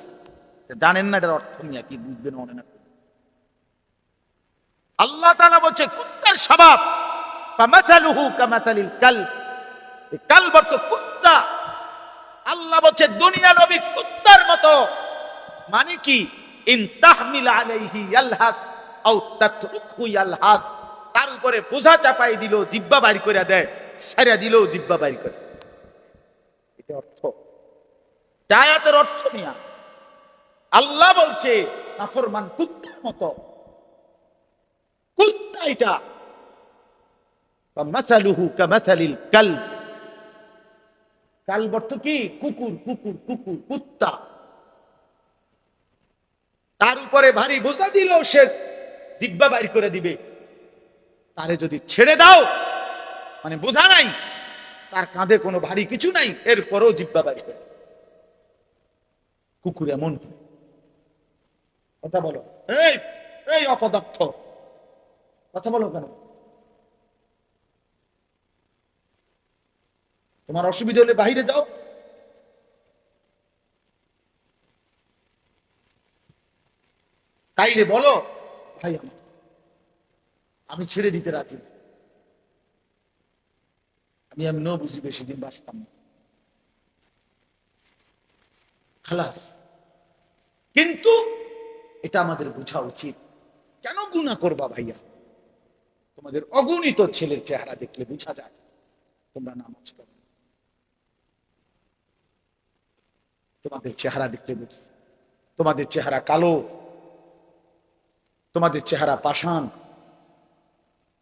জানেন না এটার অর্থ নিয়ে কি বুঝবেন মনে না। আল্লাহ তাআলা বলছে কুত্তার স্বভাব, ফামাসালুহু কামাসালিল কালব, এই কালব অর্থ কুত্তা। আল্লাহ বলছে দুনিয়া নবী কুত্তার মতো, মানে কি, ইন তাহমিল আলাইহি ইয়ালহাস আও তাতরুকহু ইয়ালহাস, তার উপরে বোঝা চাপাই দিল জিহ্বা বাইর করে দেয়, ছাইরা দিল জিহ্বা বাইর করে। এটা অর্থ, আয়াতের অর্থ নিয়া আল্লাহ বলছে নাফরমান কুত্তার মতো, কুত্তা এটা, মাসালুহু কামাসালিল কালব, কালব অর্থ কি, কুকুর, কুকুর, কুকুর, কুত্তা। তার উপরে ভারী বোঝা দিল, সে জিহ্বা বাইর করে দিবে। তারে যদি ছেড়ে দাও, মানে বোঝা নাই, তার কাঁধে কোনো ভারী কিছু নাই, এরপরও জিহ্বা বাইর করে। কুকুর এমন কথা বলো, এই এই অপদার্থ, কথা বলো কেন? তোমার অসুবিধা হলে বাইরে যাও, তাইলে বলো ভাই আমি ছেড়ে দিতে রাজি, আমি এমনিও বুঝি বেশি দিন বাঁচতাম না, খালাস। কিন্তু এটা আমাদের বোঝা উচিত। কেন গুনাহ করবা ভাইয়া? তোমাদের অগণিত ছেলের চেহারা দেখলে বোঝা যায় তোমরা নামাজ পড়ো, তোমাদের চেহারা দেখলে বুঝ, তোমাদের চেহারা কালো, তোমাদের চেহারা পাষাণ,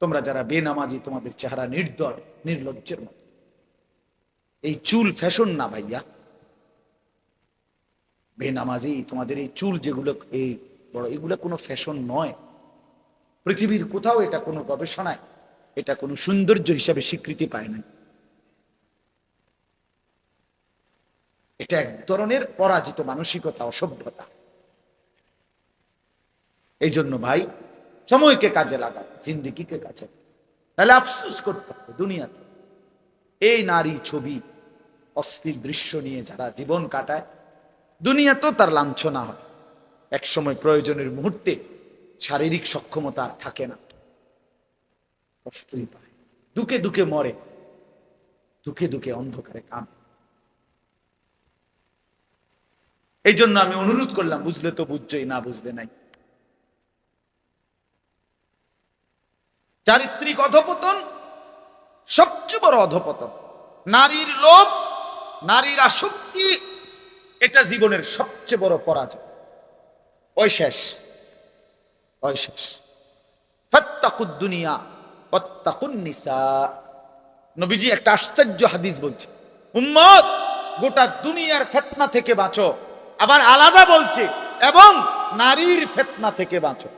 তোমরা যারা বেনামাজি তোমাদের চেহারা নির্দয়, নির্লজ্জের মতো। এই চুল ফ্যাশন না ভাইয়া, বেনামাজি তোমাদের এই চুল যেগুলো এই বড়, এগুলো কোনো ফ্যাশন নয়। পৃথিবীর কোথাও এটা কোনো গবেষণায় এটা কোনো সৌন্দর্য হিসাবে স্বীকৃতি পায় না। এটা এক ধরনের পরাজিত মানসিকতা, অসভ্যতা। এই জন্য ভাই সময়কে কাজে লাগাও, জিন্দেগিকে কাজে, তাহলে আফসোস করতে হবে দুনিয়াতে। এই নারী ছবি, অস্থির দৃশ্য নিয়ে যারা জীবন কাটায়, দুনিয়াতেও তার লাঞ্ছনা হয়। এক সময় প্রয়োজনের মুহূর্তে শারীরিক সক্ষমতা আর থাকে না, কষ্টই পায়, দুঃখে দুঃখে মরে, দুঃখে দুঃখে অন্ধকারে কাঁদে। এই জন্য আমি অনুরোধ করলাম, বুঝলে তো বুঝছই, না বুঝলে নাই। চারিত্রিক অধপতন সবচেয়ে বড় অধপতন। নারীর লোভ, নারীর আসক্তি, এটা জীবনের সবচেয়ে বড় পরাজয়। ওই শেষ, ওই শেষ। ফাত্তাকুদ দুনিয়া ওয়াত্তাকুন নিসা। নবীজি একটা আশ্চর্য হাদিস বলছে, উম্মত গোটা দুনিয়ার ফিতনা থেকে বাঁচো, আবার আলাদা বলছে এবং নারীর ফিতনা থেকে বাঁচো।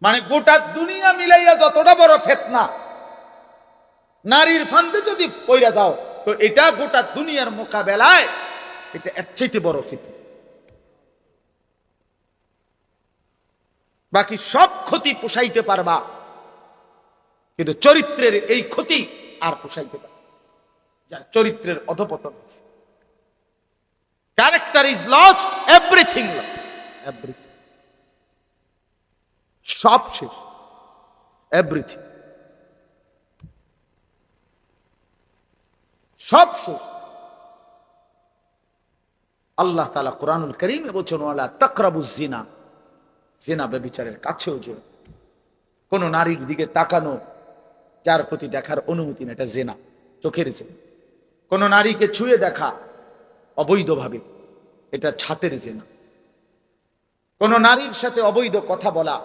মানে গোটা দুনিয়া মিলাইয়া যতটা বড় ফিতনা, নারীর ফান্দে যদি পইরা যাও তো এটা গোটা দুনিয়ার মোকাবেলায় এটা এর চাইতে বড় ফিতনা। বাকি সব ক্ষতি পোষাইতে পারবা, কিন্তু চরিত্রের এই ক্ষতি আর পোষাইতে পারবে, যার চরিত্রের অধপতন আছে। Character is lost, everything lost, everything, সব শেষ, এভরিথিং সব শেষ। আল্লাহ তাআলা কোরআনুল কারীমে বলেছেন, ওয়ালা তাকরাবুজ জিনা, জিনা ব্যভিচারের কাছেও যেও। কোন নারীর দিকে তাকানো, যার প্রতি দেখার অনুমতি না, এটা জিনা, চোখের জিনা। কোন নারীকে ছুঁয়ে দেখা অবৈধভাবে, এটা ছাতের জিনা। কোন নারীর সাথে অবৈধ কথা বলা,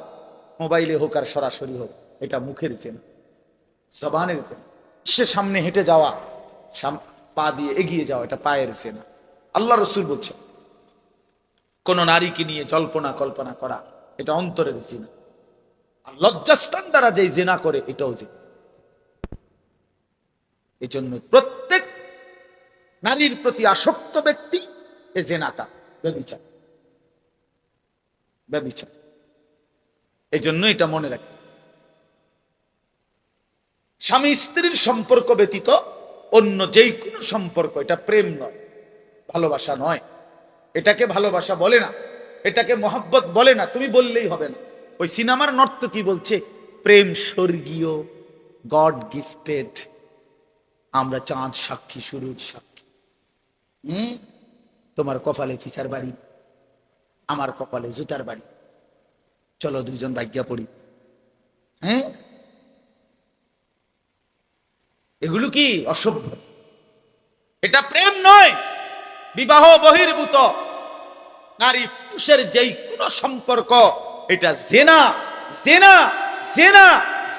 মোবাইলে হোক আর সরাসরি হোক, এটা মুখের জিনা, জবানের জিনা। সে সামনে হেঁটে যাওয়া, পা দিয়ে এগিয়ে যাওয়া, এটা পায়ের জিনা। আল্লাহ রাসূল বলছেন, কোন নারীকে নিয়ে জল্পনা কল্পনা করা, এটা অন্তরের জিনা। আর লজ্জাস্থান দ্বারা যে জিনা করে, এটাও জিনা। এই জন্য প্রত্যেক নারীর প্রতি আসক্ত ব্যক্তি এ জিনাকার, ব্যভিচার, ব্যভিচার। এই জন্য এটা মনে রাখতে, স্বামী স্ত্রীর সম্পর্ক ব্যতীত অন্য যেই কোনো সম্পর্ক, এটা প্রেম নয়, ভালোবাসা নয়। এটাকে ভালোবাসা বলে না, এটাকে মহব্বত বলে না, তুমি বললেই হবে না। ওই সিনেমার নর্তকী বলছে প্রেম স্বর্গীয়, গড গিফটেড, আমরা চাঁদ সাক্ষী, সূরজ সাক্ষী। তোমার কপালে ফিসার বাড়ি, আমার কপালে জুতার বাড়ি, চলো দুইজন ভাগ্যা পড়ি। হ্যাঁ, এগুলো কি অসভ্য? এটা প্রেম নয়, বিবাহ বহির্ভূত নারী পুরুষের যেই কোন সম্পর্ক, এটা জেনা, জেনা, জেনা,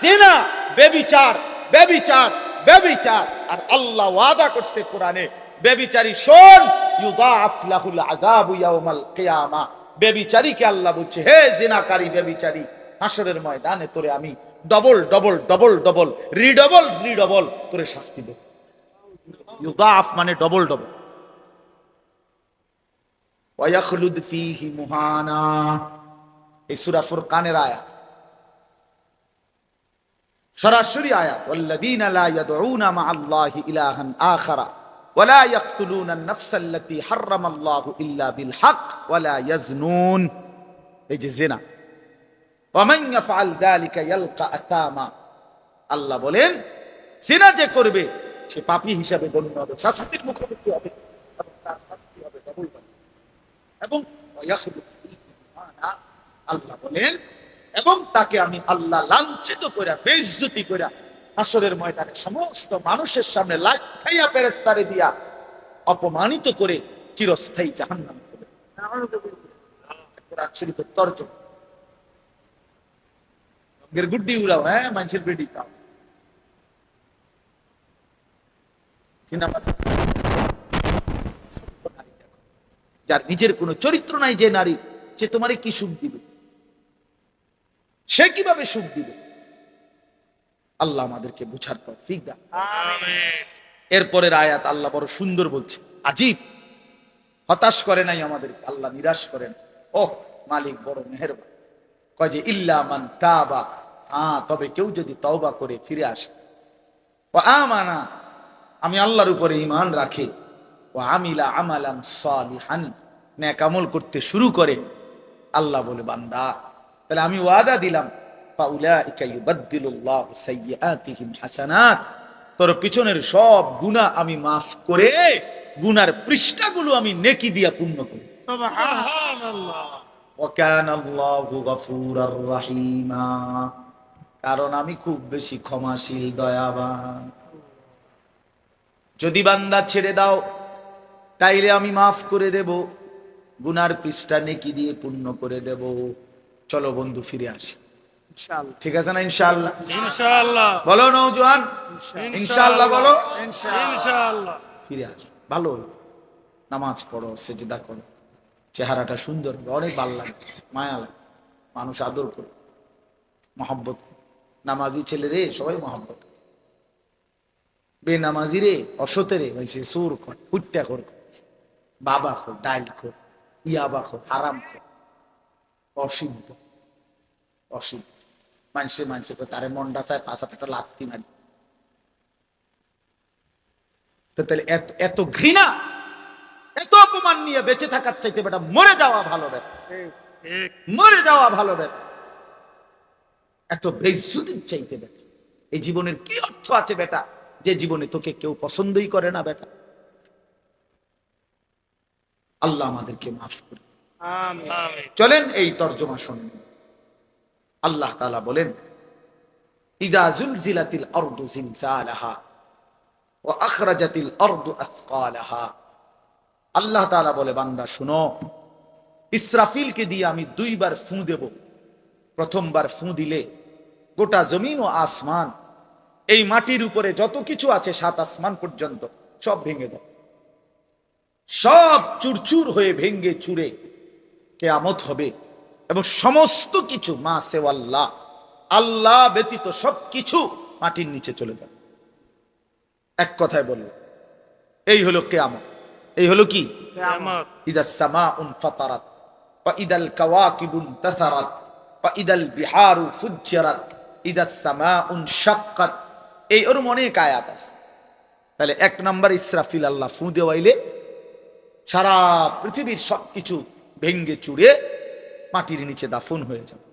জেনা, ব্যভিচার, ব্যভিচার, ব্যভিচার। আর আল্লাহ ওয়াদা করছে কোরআনে, ব্যভিচারী শোন, ইউদাআফ লাহুল আযাবু ইয়াউমাল কিয়ামা। ব্যভিচারীকে আল্লাহ বলছে, হে জিনাকারী ব্যভিচারী, হাসরের ময়দানে তোরে আমি ডবল ডবল ডবল ডবল রিডবল রিডবল তোরে শাস্তি দেব। ইউদাআফ মানে ডবল ডবল। ওয়ায়াখলুদ ফীহি মুহানা, এই সূরা ফুরকানের আয়াত, সরাসরি আয়াত। ওয়াল্লাযীনা লা ইয়াদউনা মা'আল্লাহি ইলাহান আখারা ওয়ালা ইয়াকতুলুনা আন-নাফসা আল্লাতী হারামাল্লাহু ইল্লা বিল হক ওয়ালা ইয়াজনুন। এই যে জিনা, ওয়া মান ইয়াফআল যালিকা ইয়ালকা আতামা, আল্লাহ বলেন জিনা যে করবে সে পাপী হিসাবে গণ্য হবে, শাস্তির মুখোমুখি হবে, এবং তার শাস্তি হবে ডবল ডবল। এবং আল্লাহ বলেন, এবং তাকে আমি আল্লাহ লাঞ্ছিত করে বেইজ্জতি করে হাসরের ময়দানে সমস্ত মানুষের সামনে লাঠাইয়া ফেরেশতারে দিয়া অপমানিত করে চিরস্থায়ী জাহান্নামে ফেলে। কোরআন শরীফের তর্জমা। রঙের গুড্ডি উড়াও, হ্যাঁ, মানুষের বেডি খাও, সিনেমা। যার নিজের কোনো চরিত্র নাই, যে নারী, সে তোমারে কি সুখ দিবে? সে কিভাবে সুখ দিবে? আল্লাহ আমাদেরকে বুঝার তৌফিক দান। আমিন। এরপরের আয়াত আল্লাহ বড় সুন্দর বলছে, আজীব, হতাশ করে নাই আমাদের আল্লাহ, নিরাশ করেন। ওহ, মালিক বড় মেহেরবান। কয় যে ইল্লা মান তাবা, হ্যাঁ, তবে কেউ যদি তওবা করে ফিরে আসে, ওয়া আমানা, আমি আল্লাহর উপরে ঈমান রাখে, ওয়া আমিলা আমালান সালিহান, নেক আমল করতে শুরু করে, আল্লাহ বলে বান্দা, তাহলে আমি ওয়াদা দিলাম, ফাউলাইকা ইউবাদদিলুল্লাহু সাইয়্যাতিহিম হাসানাত, তোর পিছনের সব গুনাহ আমি মাফ করে গুনার পৃষ্ঠাগুলো আমি নেকি দিয়া পূর্ণ করি। সুবহানাল্লাহ। ওয়া কানাল্লাহু গফুরার রহিমা, কারণ আমি খুব বেশি ক্ষমাশীল, দয়াবান। যদি বান্দা ছেড়ে দাও তাইলে আমি মাফ করে দেব, গুনার পৃষ্ঠা নেকি দিয়ে পূর্ণ করে দেব। চলো বন্ধু ফিরে আসি, ইনশাআল্লাহ। ঠিক আছে না? ইনশাআল্লাহ, ইনশাআল্লাহ বলো নওজোয়ান, ইনশাআল্লাহ বলো, ইনশাআল্লাহ। ফিরে আসো, ভালো নামাজ পড়ো, সেজদা করো, চেহারাটা সুন্দর, অনেক ভালো লাগে, মায়া লাগে, মানুষ আদর করে, মহব্বত। নামাজি ছেলে রে সবাই মহব্বত, বেনামাজি রে, অসতে রে, সে সুর কর, হুট্টা কর, বাবা খোর, ডাইল খোর, ইয়াবা খোর, হারাম খোর, অসিদ্ধ, অসিদ্ধ। মানুষে তারে মন্ডা চায়, পাঁচ হাতে একটা লাথি মারি। তো তাহলে এত ঘৃণা, এত অপমান নিয়ে বেঁচে থাকার চাইতে বেটা মরে যাওয়া ভালো বেটা, মরে যাওয়া ভালো বেটা। এত বেইজ্জতির চাইতে বেটা এই জীবনের কি অর্থ আছে বেটা, যে জীবনে তোকে কেউ পছন্দই করে না বেটা। আল্লাহ আমাদেরকে মাফ করে। আমিন। চলেন এই তরজমা শুনুন। আল্লাহ তাআলা বলেন, ইজা জুলজিলাতিল আরদু জিলজালাহা ওয়া আখরাজাতিল আরদু আসকালাহা। আল্লাহ তাআলা বলে, বান্দা শুনো, ইসরাফিলকে দিয়ে আমি দুইবার ফু দেব। প্রথমবার ফু দিলে গোটা জমিন ও আসমান, এই মাটির উপরে যত কিছু আছে, সাত আসমান পর্যন্ত সব ভেঙে যাবে, সব চুরচুর হয়ে ভেঙে চুরে কিয়ামত হবে। এবং সমস্ত কিছু মা সেওয়াল্লাহ, আল্লাহ ব্যতীত সবকিছু মাটির নিচে চলে যাবে। এক কথায় বলল, এই হলো কিয়ামত। এই হলো কি? কিয়ামত। ইযাস সামাউন ফাতারাত ওয়া ইদাল কাওয়াকিবুন তাসারাত ওয়া ইদাল বিহারু ফুজ্জিরাত ইযাস সামাউন শাক্কাত। এই ওর অনেক আয়াত আছে। তাহলে এক নাম্বার, ইসরাফিল আল্লাহ ফু দেওয়াইলে সারা পৃথিবীর সবকিছু ভেঙ্গে চুড়ে মাটির নিচে দাফন হয়ে যাবে।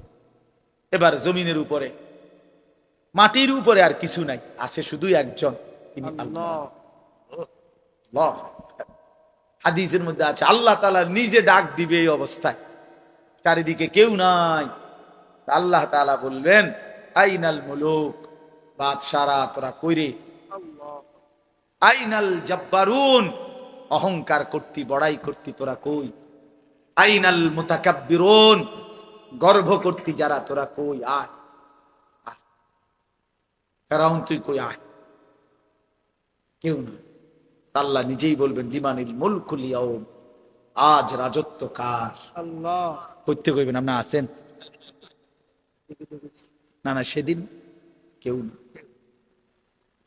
এবার জমিনের উপরে, মাটির উপরে আর কিছু নাই, আছে শুধু একজন, তিনি আল্লাহ। হাদিসের মধ্যে আছে আল্লাহ তাআলা নিজে ডাক দিবে এই অবস্থায়, চারিদিকে কেউ নাই। আল্লাহ তাআলা বলবেন আইনাল মুলুক, বাদশারা তোরা কইরে, আইনাল জব্বারুন, অহংকার করতি বড়াই করতি তোরা কই, আইনাল মুতাকাব্বিরুন, গর্ব করতি যারা তোরা কই, আয় ফেরাউন তুই কই আয়, কেউ না। আল্লাহ নিজেই বলবেন লিমানিল মুলকুল ইয়াউম, আজ রাজত্ব কার? আল্লাহ। কইতে কইবেন আপনি আছেন? না না, সেদিন কেউ না।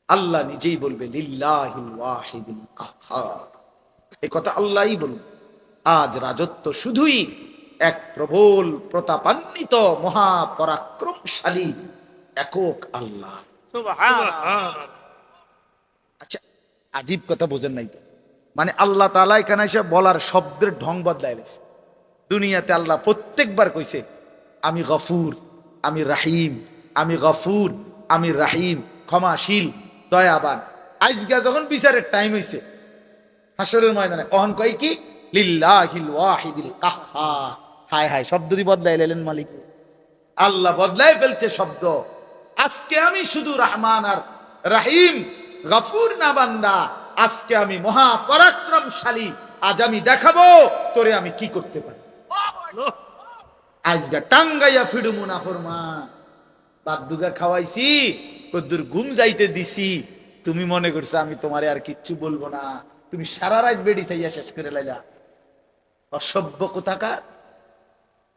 আল্লাহ নিজেই বলবে লিল্লাহিল ওয়াহিদিল কাহ্হার, এই কথা আল্লাহই বলবে। আজ রাজত্ব শুধুই এক প্রবল প্রতাপান্বিত মহাপরাক্রমশালী একক আল্লাহ। আচ্ছা, আজীব কথা বোঝেন নাই তো? মানে আল্লাহ তাআলা এখানে এসে বলার শব্দের ঢং বদলায় গেছে। দুনিয়াতে আল্লাহ প্রত্যেকবার কইছে আমি গফুর, আমি রাহিম, আমি গফুর, আমি রাহিম, ক্ষমাশীল, দয়াবান। আজকে যখন বিচারের টাইম হইছে হাসরের ময়দানে, অহন কয় কি লিল্লাহিল ওয়াহিদিল কাহ্হার। হায় হায়, শব্দই বদলাই লাইলেন মালিক। আল্লাহ বদলাই ফেলছে শব্দ। আজকে আমি শুধু রহমান আর রাহিম, গফুর না বান্দা, আজকে আমি মহাপরাক্রমশালী। আজ আমি দেখাবো তোরে আমি কি করতে পারি। আজকে টাঙ্গাইয়া ফিডুমু না ফরমান, বাদুগা খাওয়াইছি, কদ্দুর ঘুম যাইতে দিছি, তুমি মনে করছো আমি তোমারে আর কিচ্ছু বলবো না, তুমি সারা রাত বেড়ি চাইয়া শেষ করে লাইলা। অসভ্য কোথাকার,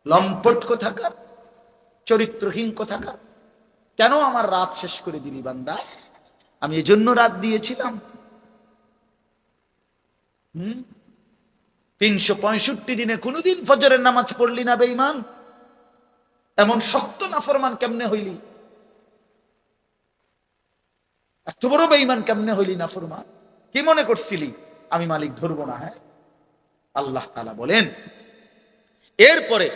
লম্পট কোথাকার, চরিত্রহীন কোথাকার। কেন আমার রাত শেষ করে দিলি বান্দা? আমি এজন্য রাত দিয়েছিলাম। 365 দিনে কোনদিন ফজরের নামাজ পড়লি না বেঈমান? এমন শক্ত নাফরমান কেমনে হইলি? এত বড় বেঈমান কেমনে হইলি নাফরমান? কি মনে করছিলি আমি মালিক ধরবো না? হ্যাঁ, আল্লাহ তাআলা বলেন এরপরে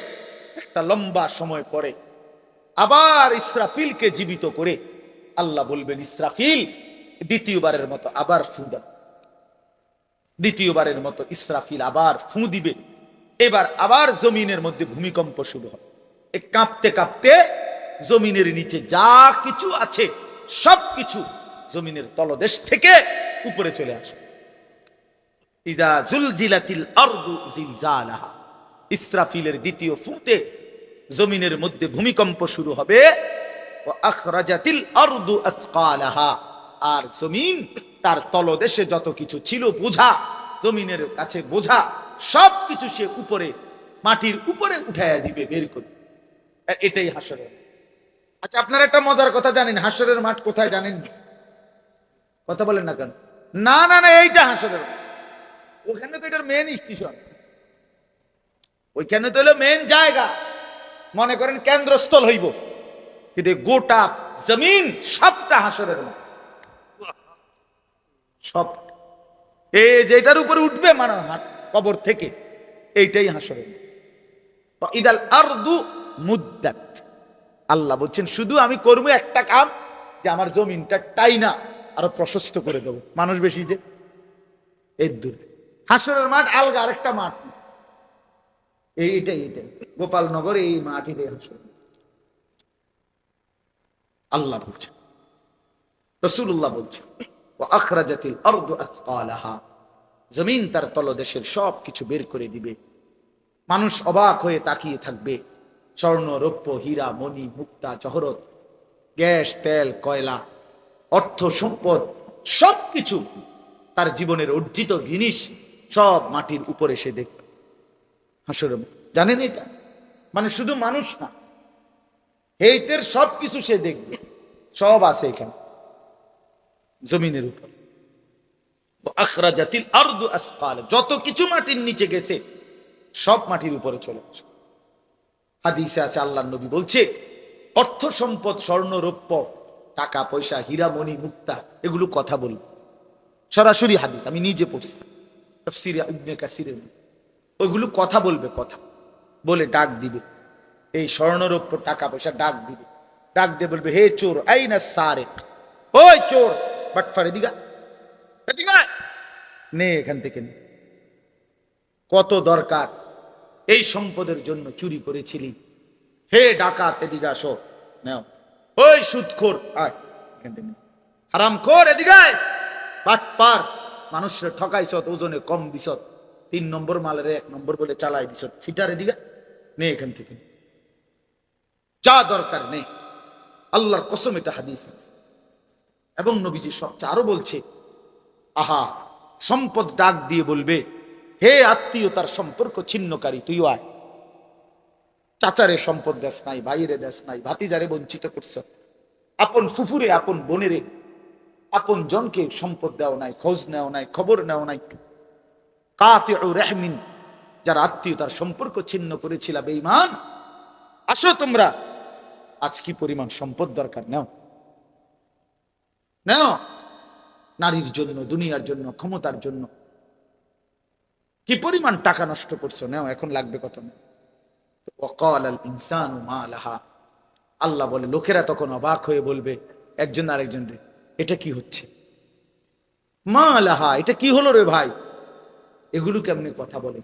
একটা লম্বা সময় পরে আবার ইসরাফিলকে জীবিত করে আল্লাহ বলবেন ইসরাফিল দ্বিতীয়বারের মতো আবার ফু দাও। দ্বিতীয়বারের মতো ইসরাফিল আবার ফু দিবে। এবার আবার জমিনের মধ্যে ভূমিকম্প শুরু হবে। কাঁপতে কাঁপতে জমিনের নিচে যা কিছু আছে সবকিছু জমিনের তলদেশ থেকে উপরে চলে আসবে। ইজা জুলজিলাতিল আরদু জিলজালাহা, ইসরাফিলের দ্বিতীয় ফুতে জমিনের মধ্যে ভূমিকম্প শুরু হবে। ওয়া আখরাজাতিল আরদু আসকালাহা, আর জমিন তার তলদেশে যত কিছু ছিল বোঝা, জমিনের কাছে বোঝা সবকিছু সে উপরে মাটির উপরে উঠাইয়া দিবে, বের করে। এটাই হাসরের। আচ্ছা, আপনারা একটা মজার কথা জানেন হাসরের মাঠ কোথায় জানেন? কথা বলেন না কেন? না না না, এইটা হাসরের। ওখানে তো এটার মেন স্টেশন, ওইখানে তো হলো মেন জায়গা, মনে করেন কেন্দ্রস্থল হইব। কিন্তু গোটা জমিন সবটা হাসরের মাঠ, সব। এই যেটার উপরে উঠবে মানে কবর থেকে, এইটাই হাসরের মাঠ। ইদাল আরদু মুদ্দাত, আল্লাহ বলছেন শুধু আমি করবো একটা কাম, যে আমার জমিনটা টাইনা আরো প্রশস্ত করে দেবো। মানুষ বেশি যে এর দূর। হাসরের মাঠ আলগা আরেকটা মাঠ, এইটাই গোপালনগর, এই মাঠ, এটাই হাসর। আল্লাহ বলছেন, রাসূলুল্লাহ বলছেন ওয়া আখরাজাতিল আরদু আসকালাহা, জমিন তার তলদেশের সব কিছু বের করে দিবে। মানুষ অবাক হয়ে তাকিয়ে থাকবে। স্বর্ণ, রৌপ্য, হীরা, মণি, মুক্তা, জহরত, গ্যাস, তেল, কয়লা, অর্থ সম্পদ সবকিছু তার জীবনের অর্জিত জিনিস সব মাটির উপরে সে দেখবে হাসরের। জানেন এটা? মানে শুধু মানুষ না, হেইতের সবকিছু সে দেখবে, সব আছে এখানে জমিনের উপর। আখরাজাতিল আরদু আসকাল, যত কিছু মাটির নিচে গেছে সব মাটির উপরে চলে আসে। হাদিসে আছে আল্লাহর নবী বলছে অর্থ সম্পদ, স্বর্ণ, রৌপ্য, টাকা পয়সা, হীরা, মণি, মুক্তা, এগুলো কথা বলবে। সরাসরি হাদিস, আমি নিজে পড়ছি তাফসীর ইবনে কাসিরের। ওইগুলো কথা বলবে, কথা বলে ডাক দিবে। এই স্বর্ণ, রৌপ্য, টাকা পয়সা ডাক দিবে। ডাক দিয়ে বলবে হে চোর, আইনা সারেক, ওই চোর বাটফার, এদিকে নে, এখান থেকে নে। কত দরকার, এই সম্পদের জন্য চুরি করেছিলি। হে ডাকাত, এদিকে আসো, নাও। ওই সুদখোর, আয়, হারামখোর, এদিকে আয়। বাটপার, মানুষের ঠকাইছত, ওজনে কম দিছত, 3 নম্বর মালের 1 নম্বর বলে চালাই দিছত, ছিটার এদিকে নে, এখান থেকে যা দরকার নেই। আল্লাহর কসম, এটা হাদিস। এবং নবীজি সবচেয়ে আরো বলছে, আহা, সম্পদ ডাক দিয়ে বলবে, হে আত্মীয়তার সম্পর্ক ছিন্নকারী, তুইও আয়। চাচারে সম্পদ দেশ নাই, ভাইরে দেশ নাই, ভাতিজারে বঞ্চিত করছ, আপন ফুফুরে, আপন বোনেরে, আপন জনকে সম্পদ দেওয়া নাই, খোঁজ নেওয়া নাই, খবর নেওয়া নাই। কাতিউ রাহমিন, যারা আত্মীয়তার সম্পর্ক ছিন্ন করেছিল, বেঈমান, আসো তোমরা, আজ কি পরিমাণ সম্পদ দরকার, নাও নাও। নারীর জন্য, দুনিয়ার জন্য, ক্ষমতার জন্য কি পরিমাণ টাকা নষ্ট করছো, নাও, এখন লাগবে কত না। ওয়াকাল আল ইনসানু মা লাহা, আল্লাহ বলে, লোকেরা তখন অবাক হয়ে বলবে একজন আরেকজন, রে এটা কি হচ্ছে, মা লাহা, এটা কি হলো রে ভাই, এগুলো কেমনে কথা বলে,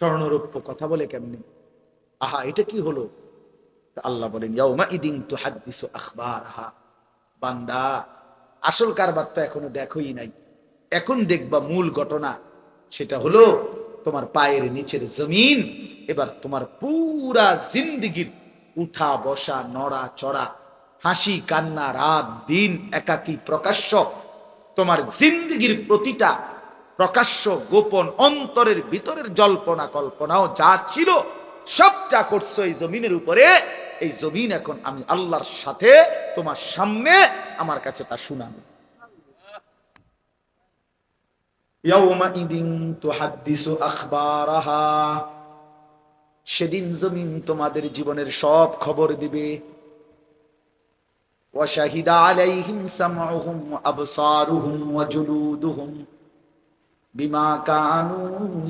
স্বর্ণরৌপ্য কথা বলে কেমনে, আহা এটা কি হলো। আল্লাহ বলেন, ইয়াউমা ইদিন তুহাদ্দিসু আখবারহা, বান্দা আসল কারবার তো এখনো দেখোই নাই, এখন দেখবা মূল ঘটনা। সেটা হলো তোমার পায়ের নিচের জমিন এবার তোমার পুরা জিন্দেগির উঠা বসা, নড়া চড়া, হাসি কান্না, রাত দিন, একাকী প্রকাশ্য, তোমার জিন্দেগির প্রতিটা প্রকাশ্য গোপন অন্তরের ভিতরের জল্পনা কল্পনাও যা ছিল সবটা করছো এই জমিনের উপরে। এই জমিন এখন আমি আল্লাহর সাথে তোমার সামনে আমার কাছে তা শুনাবে। ইয়াউমাইদিন তুহাদ্দিসু আখবারাহা, সেদিন জমিন তোমাদের জীবনের সব খবর দিবে। ওয়া শাহিদা আলাইহিম সামউহুম ওয়া আবসারুহুম ওয়া জুলুদুহুম বিমা কানু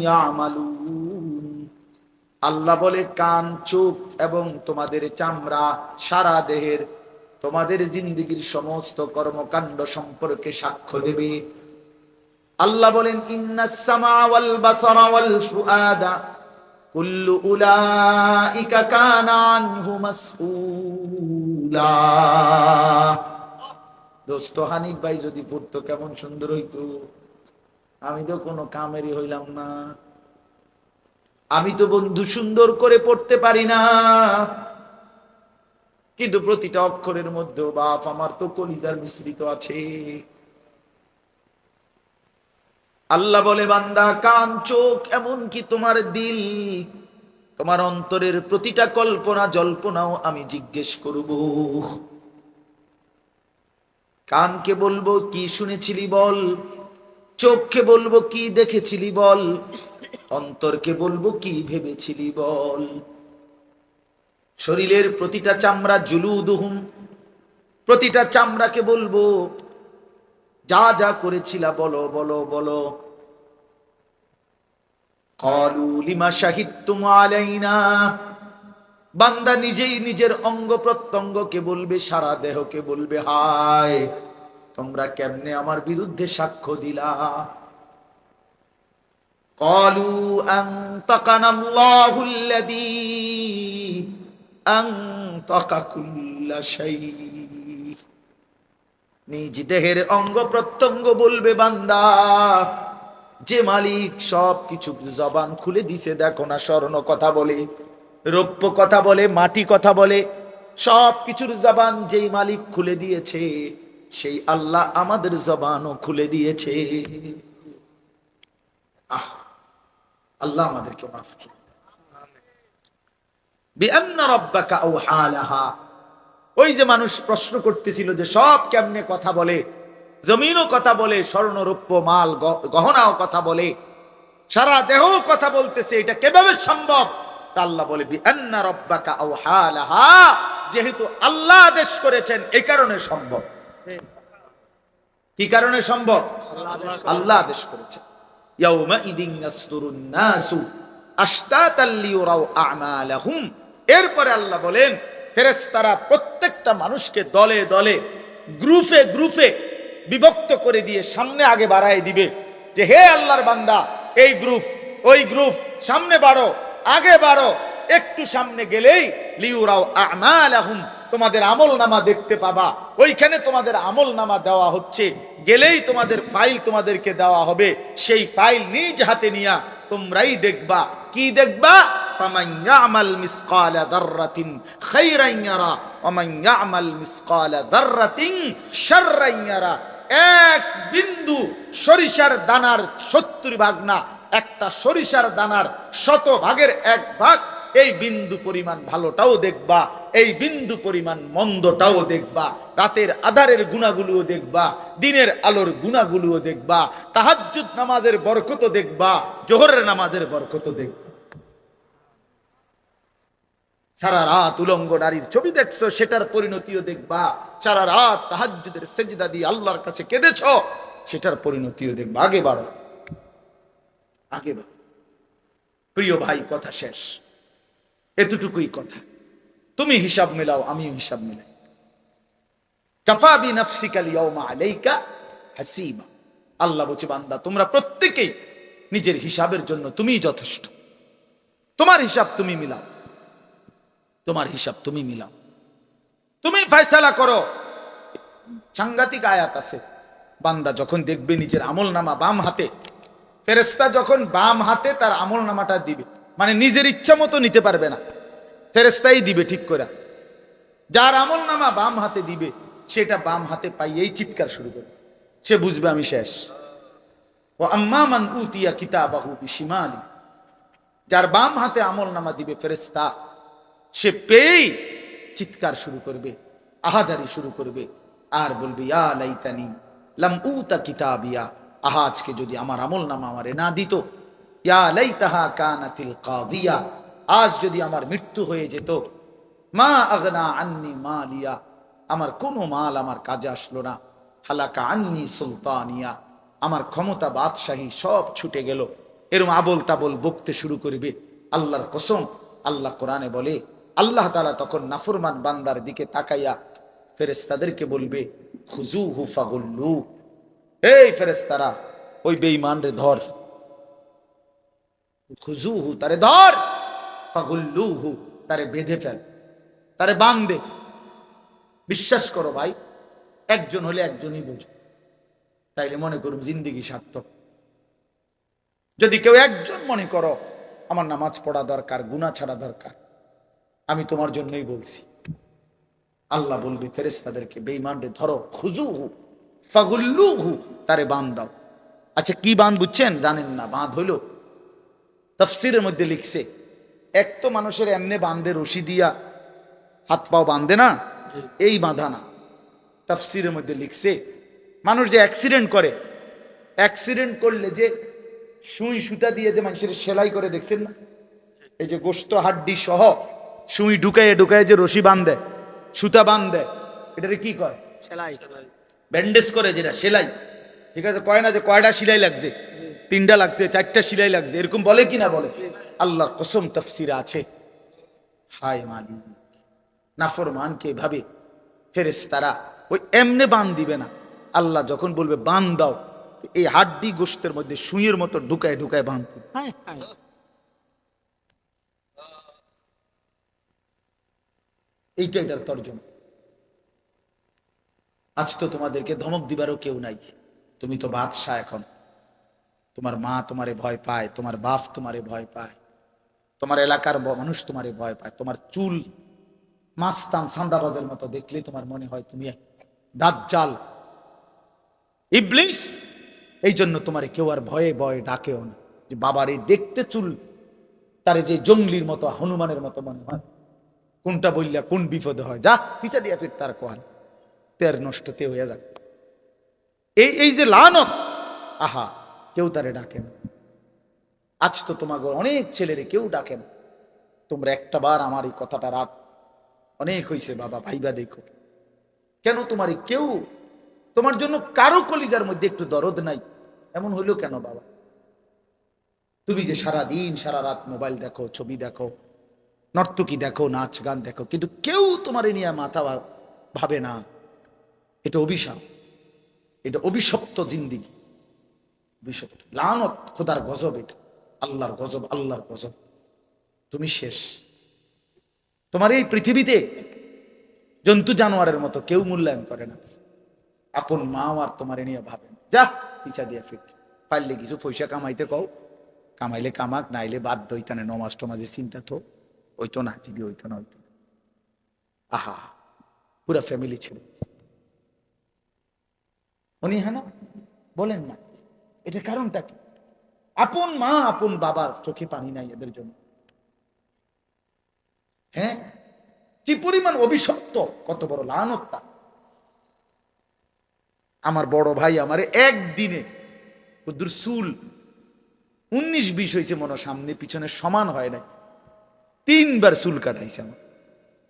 ইয়ামালুন। আল্লাহ বলে, কান, চোখ এবং তোমাদের চামড়া, সারা দেহের তোমাদের জিন্দেগির সমস্ত কর্মকাণ্ড সম্পর্কে সাক্ষ্য দেবে। আল্লাহ বলেন, ইন্নাস সামা ওয়াল বাসারা ওয়াল ফুআদা কুল্লু উলাইকা কানা আনহু মাসউলা। দোস্ত হানিফ ভাই যদি পড়তো কেমন সুন্দর হইতো। আমি তো কোনো কামেরই হইলাম না, আমি তো বন্ধু সুন্দর করে পড়তে পারি না, কিন্তু প্রতিটা অক্ষরের মধ্যে বাপ আমার তো কলিজার মিশ্রিত আছে। আল্লাহ বলে, বান্দা, কান, চোখ, এমন কি তোমার দিল, তোমার অন্তরের প্রতিটা কল্পনা জল্পনাও আমি জিজ্ঞেস করব। কানকে বলবো কি শুনেছিলি বল, চোখকে বলবো কি দেখেছিলি বল, অন্তরকে বলবো কি ভেবেছিলি বল। শরীরের প্রতিটা চামড়া, জুলুদুহুম, প্রতিটা চামড়াকে বলবো যা যা করেছিলা বলো বলো বলো। ক্বালু লিমা শাহিদতুম আলাইনা, বান্দা নিজেই নিজের অঙ্গ প্রত্যঙ্গকে বলবে, সারা দেহকে বলবে, হায় তোমরা কেমনে আমার বিরুদ্ধে সাক্ষ্য দিলা। ক্বালু আনতাকানাল্লাহুল্লাযী আনতাকা কুল্লা শাই। নিজ দেহের অঙ্গ প্রত্যঙ্গ বলবে, বান্দা, যে মালিক সব কিছু জবান খুলে দিছে, দেখো না স্বর্ণ কথা বলে, রৌপ্য কথা বলে, মাটি কথা বলে, সব কিছুর জবান যেই মালিক খুলে দিয়েছে সেই আল্লাহ আমাদের জবানও খুলে দিয়েছে। আল্লাহ আমাদেরকে মাফ করুন। বিআন্না রাব্বাকা আওহা লাহা, ওই যে মানুষ প্রশ্ন করতেছিল যে সব কেমনে কথা বলে, জমিনও কথা বলে, স্বর্ণ রৌপ্য মাল গহনাও কথা বলে, সারা দেহ কথা বলতেছে, এটা কিভাবে সম্ভব? তা আল্লাহ বলে, বিআন্না রাব্বাকা আওহা লাহা, যেহেতু আল্লাহ আদেশ করেছেন এই কারণে সম্ভব। কি কারণে সম্ভব? আল্লাহ আদেশ করেছেন। ইয়াউমাইদিন ইয়াসদুরুন নাসু আশতাতাল লিয়ুরাউ আমালাহুম। এরপরে আল্লাহ বলেন, ফেরেশতারা প্রত্যেকটা মানুষকে দলে দলে, গ্রুপে গ্রুপে বিভক্ত করে দিয়ে সামনে আগে বাড়ায় দিবে যে, হে আল্লাহর বান্দা, এই গ্রুপ ওই গ্রুপ সামনে বাড়ো, আগে বাড়ো। একটু সামনে গেলেই লিউরাও আমালাহুম, তোমাদের আমল নামা দেখতে পাবা। ওইখানে তোমাদের আমল নামা দেওয়া হচ্ছে, গেলেই তোমাদের ফাইল তোমাদেরকে দেওয়া হবে। সেই ফাইল নিজ হাতে নিয়া তোমরাই দেখবা। কি দেখবা? ফামান ইয়ামাল মিসকালা যাররাতিন খায়রান ইয়ারা ওয়া মান ইয়ামাল মিসকালা যাররাতিন শাররান ইয়ারা। এক বিন্দু সরিষার দানার 70 ভাগ না, একটা সরিষার দানার 100 ভাগের 1 ভাগ, এই বিন্দু পরিমাণ ভালোটাও দেখবা, এই বিন্দু পরিমাণ মন্দটাও দেখবা। রাতের আধারের গুণাগুলোও দেখবা, দিনের আলোর গুণাগুলোও দেখবা। তাহাজ্জুদ নামাজের বরকত দেখবা, জোহরের নামাজের বরকত দেখবা। সারা রাত উলঙ্গ নারীর ছবি দেখছো, সেটার পরিণতিও দেখবা। সারা রাত তাহাজ্জুদের সেজদা দিয়ে আল্লাহর কাছে কেঁদেছো, সেটার পরিণতিও দেখবা। আগে বাড়ো, আগে বাড়ো। প্রিয় ভাই, কথা শেষ, এতটুকুই কথা। তুমি হিসাব মিলাও, আমিও হিসাব মিলাই। কাফা বিনাফসিকা আল-ইয়াওমা আলাইকা হাসিবা। আল্লাহ বলছে, বান্দা তোমরা প্রত্যেকেই নিজের হিসাবের জন্য তুমিই যথেষ্ট। তোমার হিসাব তুমি মিলাও, তোমার হিসাব তুমি মিলাও, তুমি ফয়সালা করো। সাংঘাতিক আয়াত আছে, বান্দা যখন দেখবে নিজের আমল নামা বাম হাতে, ফেরেশতা যখন বাম হাতে তার আমল নামাটা দিবে, মানে নিজের ইচ্ছা মতো নিতে পারবে না, ফেরেশতাই দিবে ঠিক করে। যার আমল নামা বাম হাতে দিবে, সেটা বাম হাতে পাইয়েই চিৎকার শুরু করবে, সে বুঝবে আমি শেষ। ওয়া আম্মা মান উতিয়া কিতাবাহু বিশিমালি, যার বাম হাতে আমল নামা দিবে ফেরেশতা, সে পেয়েই চিৎকার শুরু করবে, আহাজারি শুরু করবে, আর বলবে ইয়া লাইতানি লাম উতা কিতাবিয়া, আহা আজকে যদি আমার আমল নামা আমারে না দিত। ইয়া লাইতাহা কানাতিল কাদিয়া, আজ যদি আমার মৃত্যু হয়ে যেত। মা আগনা আন্নি মালিয়া, আমার কোনো মাল আমার কাজে আসলো না। হালাকা আন্নি সুলতানিয়া, আমার ক্ষমতা বাদশাহী সব ছুটে গেল। এরকম আবল তাবল বকতে শুরু করবে। আল্লাহর কসম, আল্লাহ কোরআনে বলে, আল্লাহ তাআলা তখন নাফরমান বান্দার দিকে তাকাইয়া ফেরেশতাদেরকে বলবে, খুজুহু ফাগুল্লু, এই ফেরেশতারা ওই বেঈমান রে ধর, খুজুহু তারে ধর, ফাগুল্লুহু তারে বেঁধে ফেল, তারে বাঁধে। বিশ্বাস করো ভাই, একজন হলে একজনই বোঝে, তাইলে মনে করুন জিন্দেগি সার্থক। যদি কেউ একজন মনে করো আমার নামাজ পড়া দরকার, গুনাহ ছাড়া দরকার, আমি তোমার জন্যই বলছি। আল্লাহ বলবে ফেরেশতাদেরকে, বেঈমান রে ধরো, খুজুহু ফাগুল্লুহু তারে বাঁধ দাও। আচ্ছা কি বাঁধ বুঝছেন? জানেন না? বাঁধ হইল, তাফসীরের মধ্যে লিখছে, এক তো মানুষের এমনি বাঁধে রশি দিয়া হাত পাও বাঁধে না, এই বাঁধা না। তাফসীরের মধ্যে লিখছে, মানুষ যে অ্যাক্সিডেন্ট করে, অ্যাক্সিডেন্ট করলে যে সুই সুতা দিয়ে যে মানুষের সেলাই করে, দেখছেন না? এই যে গোশত হাড্ডি সহ সুই ঢুকায় ঢুকায় যে রশি বাঁধে, সুতা বাঁধে, এটারে কি কয়? সেলাই। ব্যান্ডেজ করে যেটা, সেলাই। ঠিক আছে, কয় না যে কয়টা সেলাই লাগছে, 3টা লাগছে, 4টা সেলাই লাগছে, এরকম বলে কি না বলে? আল্লাহর কসম তাফসীরে আছে। হায় মালিক, নাফরমানকে এভাবে ফেরেশতারা ওই এমনে বাঁধ দিবে না। আল্লাহ যখন বলবে বাঁধ দাও, এই হাড্ডি গোশতের মধ্যে সুইয়ের মতো ঢুকায় ঢুকায় বাঁধবে। এইটা এটার তর্জমা। আজ তো তোমাদেরকে ধমক দিবারও কেউ নাই, তুমি তো বাদশাহ এখন। তোমার মা তোমারে ভয় পায়, তোমার বাপ তোমারে ভয় পায়, তোমার এলাকার মানুষ তোমারে ভয় পায়, তোমার চুল মাস্তান সান্দাবাজের মতো দেখলে তোমার মনে হয় তুমি দাজ্জাল, ইবলিস। এই জন্য তোমারে কেউ আর ভয়ে ভয়ে ডাকেও না, যে বাবার এই দেখতে চুল, তারে যে জঙ্গলির মতো হনুমানের মতো মনে হয়। কোনটা বললে কোন বিপদে হয়, যা পিছা দিয়া ফির তার কোয়াল তের নষ্ট তে হয়ে যাক। এই যে লানত, আহা কেউ তারে ডাকে না। আজ তো তোমাকে অনেক ছেলেরে কেউ ডাকে না। তোমরা একটা বার আমার এই কথাটা রাত অনেক হয়েছে বাবা, ভাইবা দেখো কেন তোমার কেউ, তোমার জন্য কারো কলিজার মধ্যে একটু দরদ নাই, এমন হইলো কেন বাবা? তুমি যে সারা দিন সারা রাত মোবাইল দেখো, ছবি দেখো, নর্তকী দেখো, নাচ গান দেখো, কিন্তু কেউ তোমার নিয়ে মাথা ভাবে না। এটা অভিশাপ, এটা অভিশপ্ত জিন্দিগি, অভিশপ্ত লানত, খোদার গজব। এটা আল্লাহর গজব, আল্লাহর গজব। তুমি শেষ। তোমার এই পৃথিবীতে জন্তু জানোয়ারের মতো কেউ মূল্যায়ন করে না। আপন মাও আর তোমার নিয়ে ভাবেন, যা পিছা দিয়া ফিট, পারলে কিছু পয়সা কামাইতে কও, কামাইলে কামাক, নাইলে বাদ দইতানে নমাজ টমাজে চিন্তা তো ওইতো না, জিবি ওইতো না, ওইতো না। আহা, পুরা ফ্যামিলি ছিল। উনি হ্যাঁ না বলেন না, এটা কারণটা কি? আপন মা আপন বাবার চোখে পানি নাই এদের জন্য। হ্যাঁ, কি পরিমাণ অভিশপ্ত, কত বড় লানতটা। আমার বড় ভাই আমারে একদিনে ওদের চুল 19-20 হয়েছে মনে, সামনে পিছনে সমান হয় নাই, 3 বার চুল কাটাইছে আমার।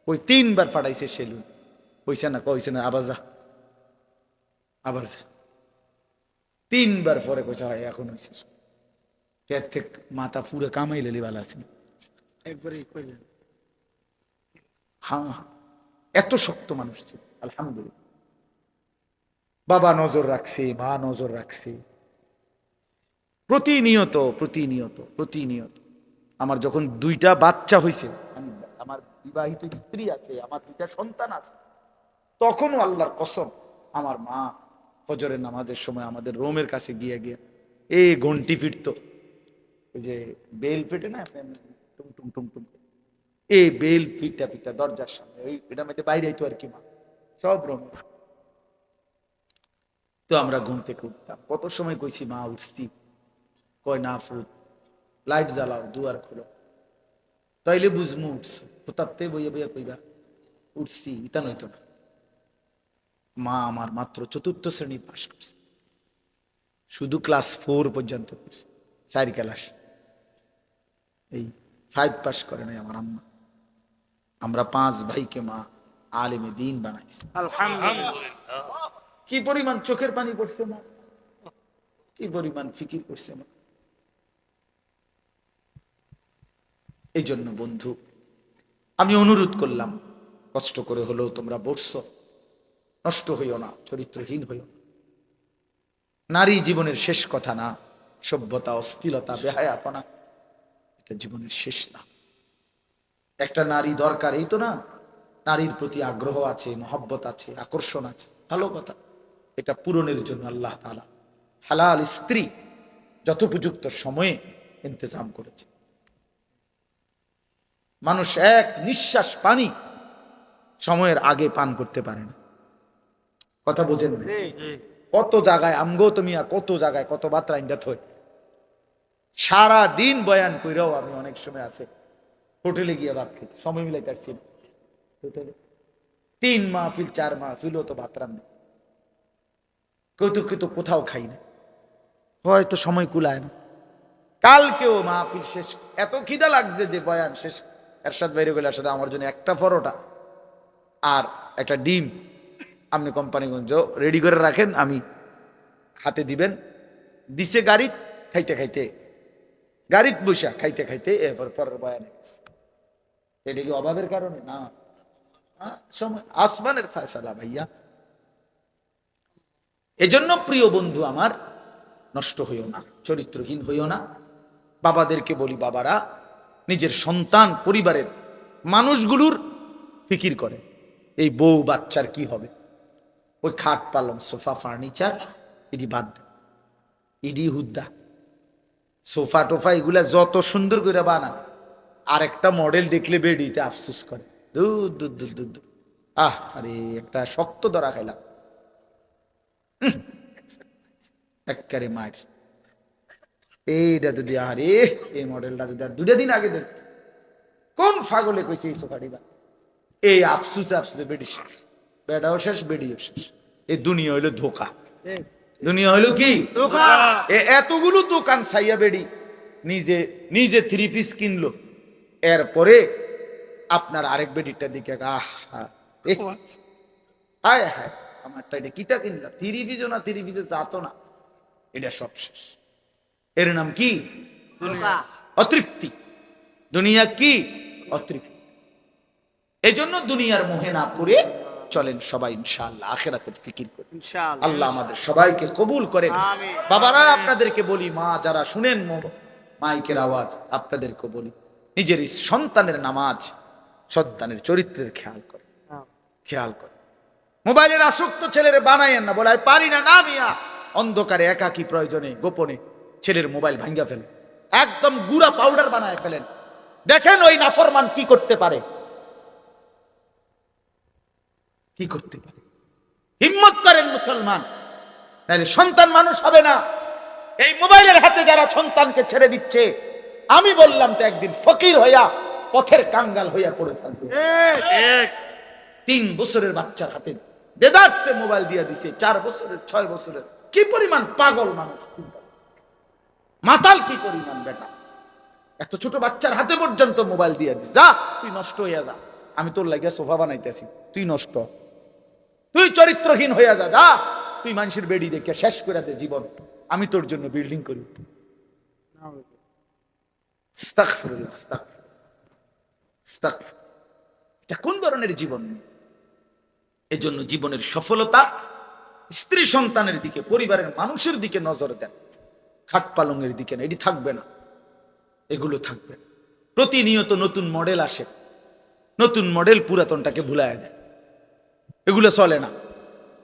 ওই 3 বার ফাটাইছে সেলুন। হইছে না, কইছে না, আবার যা, আবার যা। 3 বার পরে কইছে হয় এখন হয়েছে। এর থেকে মাথা পুরো কামাই লেলি ভালো আছে একবারে। হ্যাঁ, এত শক্ত মানুষ ছিল আলহামদুলিল্লাহ। বাবা নজর রাখছে, মা নজর রাখছে, প্রতিনিয়ত প্রতিনিয়ত প্রতিনিয়ত। আমার যখন 2টা বাচ্চা হয়েছে, আমার বিবাহিত স্ত্রী আছে, আমার 2টা সন্তান আছে, তখনও আল্লাহর কসম আমার মা ফজরের নামাজের সময় আমাদের রুমের কাছে গিয়ে গিয়ে এই ঘন্টি ফিরতো, ওই যে বেল ফেটে না টুম টুম টুম টুম, এই বেল ফিটা ফিটা দরজার সামনে, ওই এটা মধ্যে বাইরে আইতো আর কি মা, সব রুমে। তো আমরা ঘুম থেকে উঠতাম, কত সময় কইছি মা উঠছি, কয় না ফুট, লাইট জ্বালাও, দুয়ার খোলো, তাইলে বুঝমু উঠছো, কোথাতে বইয়া বইয়া কইবা উঠছি, ইতা নইতো না। মা আমার মাত্র 4র্থ শ্রেণী পাস করছে, শুধু ক্লাস 4 পর্যন্ত করছে, 4 ক্লাস, এই 5 পাস করে নাই আমার আম্মা। আমরা 5 ভাইকে মা আলেমে দ্বীন বানাইছে আলহামদুলিল্লাহ। কি পরিমাণ চোখের পানি পড়ছে মা, কি পরিমাণ ফিকির করছে মা। এই জন্য বন্ধু আমি অনুরোধ করলাম, কষ্ট করে হলেও তোমরা বসছো, নষ্ট হইও না, চরিত্রহীন হইও না। নারী জীবনের শেষ কথা না, সভ্যতা, অস্থিলতা, বেহায়াপনা এটা জীবনের শেষ না। একটা নারী দরকার, এই তো না, নারীর প্রতি আগ্রহ আছে, মহব্বত আছে, আকর্ষণ আছে, ভালো কথা। এটা পূরণের জন্য আল্লাহ তাআলা হালাল স্ত্রী যথোপযুক্ত সময়ে ইন্তজাম করেছে। মানুষ এক নিঃশ্বাস পানি সময়ের আগে পান করতে পারে না, কথা বোঝেন? কত জায়গায় আমগো তুমি, কত জায়গায় কত বাত্রা ইন্দাত হয়, সারা দিন বয়ান কইরাও আমি অনেক সময় আছে হোটেলে গিয়ে ভাত খেতে সময় মিলাই পারছি না। হোটেলে 3 মাহফিল 4 মাহফিলও তো বাত্রাম নেই, কেউ তো কোথাও খাই না, হয়তো সময় কুলায় না। কালকেও মাহফিল শেষ, এত খিদা লাগছে যে বয়ান শেষ, এরশাদ বাইরে গেলে এরশাদ আমার জন্য একটা পরোটা আর একটা ডিম আপনি কোম্পানিগঞ্জ রেডি করে রাখেন, আমি হাতে দিবেন। দিছে গাড়ি, খাইতে খাইতে গাড়িত বসা খাইতে খাইতে এরপর পরের বয়ানে গেছে। এটা কি অভাবের কারণে না, সময় আসমানের ফয়সালা ভাইয়া। এজন্য প্রিয় বন্ধু আমার, নষ্ট হইও না, চরিত্রহীন হইও না। বাবাদেরকে বলি, বাবারা নিজের সন্তান, পরিবারের মানুষগুলোর ফিকির করে, এই বউ বাচ্চার কি হবে, ওই খাট পালং সোফা ফার্নিচার এটি বাদ দেয়, ইডি হুদ্দা সোফা টোফা এগুলা যত সুন্দর করে বানান, আর একটা মডেল দেখলে বেডিতে আফসুস করে, দূর দূর দূর দূর দূর, আহ আরে একটা শক্ত ধরা খাইলাম একেবারে মার। এইটা যদি আরে এই মডেলটা যদি আর 2 দিন আগে দেখ, কোন ফাগলে কইছে এই সোফাটি বা, এই আফসুসে আফসুসে বেডি শেষ, বেডাও শেষ, বেডিও শেষ। এই দুনিয়া হইলো ধোকা, দুনিয়া হইলো কি ধোকা। এতগুলো দোকান ছাইয়া বেডি নিজে নিজে 3 পিস কিনলো, এরপরে আপনার আরেক বেডিটা দিকে আহ হায় হায় আমারটা এটা কিতা কিনলাম, 3 পিসও না, 3 পিসে যাতো না, এটা সব শেষ। এর নাম কি অতৃপ্তি। দুনিয়া কি অতৃপ্তি। এই জন্য দুনিয়ার মোহে না পড়ে চলেন সবাই ইনশাআল্লাহ আখিরাতের ফিকির করি। আল্লাহ আমাদের সবাইকে কবুল করেন। বাবারা আপনাদেরকে বলি, মা যারা শুনেন, মাইকের আওয়াজ আপনাদেরকে বলি, নিজের সন্তানের নামাজ, সন্তানের চরিত্রের খেয়াল করে, খেয়াল করে। মোবাইলের আসক্ত ছেলেরে বানাইয়েন না, বলে পারি না, না মিয়া। অন্ধকারে একাকী প্রয়োজনে গোপনে ছেলের মোবাইল ভাঙ্গা ফেলেন, একদম গুড়া পাউডার বানায় ফেলেন। দেখেন ওই নাফরমান কি করতে পারে, কি করতে পারে। হিম্মত করেন মুসলমান, নাহলে সন্তান মানুষ হবে না। এই মোবাইলের হাতে যারা সন্তানকে ছেড়ে দিচ্ছে, আমি বললাম তো একদিন ফকির হইয়া পথের কাঙ্গাল হইয়া পড়ে থাকবে। 3 বছরের বাচ্চার হাতে দেদারসে মোবাইল দিয়ে দিছে, 4 বছরের 6 বছরের। কি পরিমাণ পাগল মানুষ, মাতাল কি পরিমাণ বেটা, এত ছোট বাচ্চার হাতে পর্যন্ত মোবাইল দিয়ে দিস, যা তুই নষ্ট হইয়া যা, আমি তোর লাগিয়া সোফা বানাইতেছি, তুই নষ্ট, তুই চরিত্রহীন হইয়া যা, যা তুই মানুষের বেড়ি দেখে শেষ করে দে জীবন, আমি তোর জন্য বিল্ডিং করি। আস্তাগফিরুল্লাহ, আস্তাগফিরুল্লাহ। এটা কোন ধরনের জীবন? এজন্য জীবনের সফলতা স্ত্রী সন্তানের দিকে, পরিবারের মানুষের দিকে নজর দেন, খাট পালঙের দিকে না। এটি থাকবে না, এগুলো থাকবে না। প্রতিনিয়ত নতুন মডেল আসে, নতুন মডেল পুরাতনটাকে ভুলায় দেয়, এগুলো চলে না।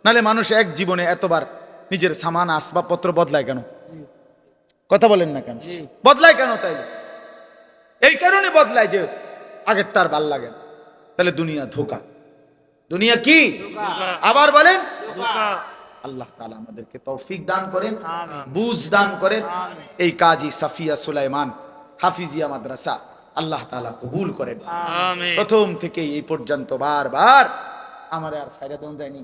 নালে মানুষ এক জীবনে এতবার নিজের সামান আসবাবপত্র বদলায় কেন? কথা বলেন না কেন? বদলায় কেন? তাই এই কারণে বদলায় যে আগেরটা আর ভাল লাগে। তাহলে দুনিয়া ধোঁকা, দুনিয়া কি? আবার বলেন, আল্লাহ তাআলা আমাদেরকে তৌফিক দান করেন, বুঝ দান করেন। এই কাজী সাফিয়া সুলাইমান হাফিজিয়া মাদ্রাসা আল্লাহ তাআলা কবুল করেন। প্রথম থেকে এই পর্যন্ত বারবার আমার আর ছাইরা দেন যায়নি।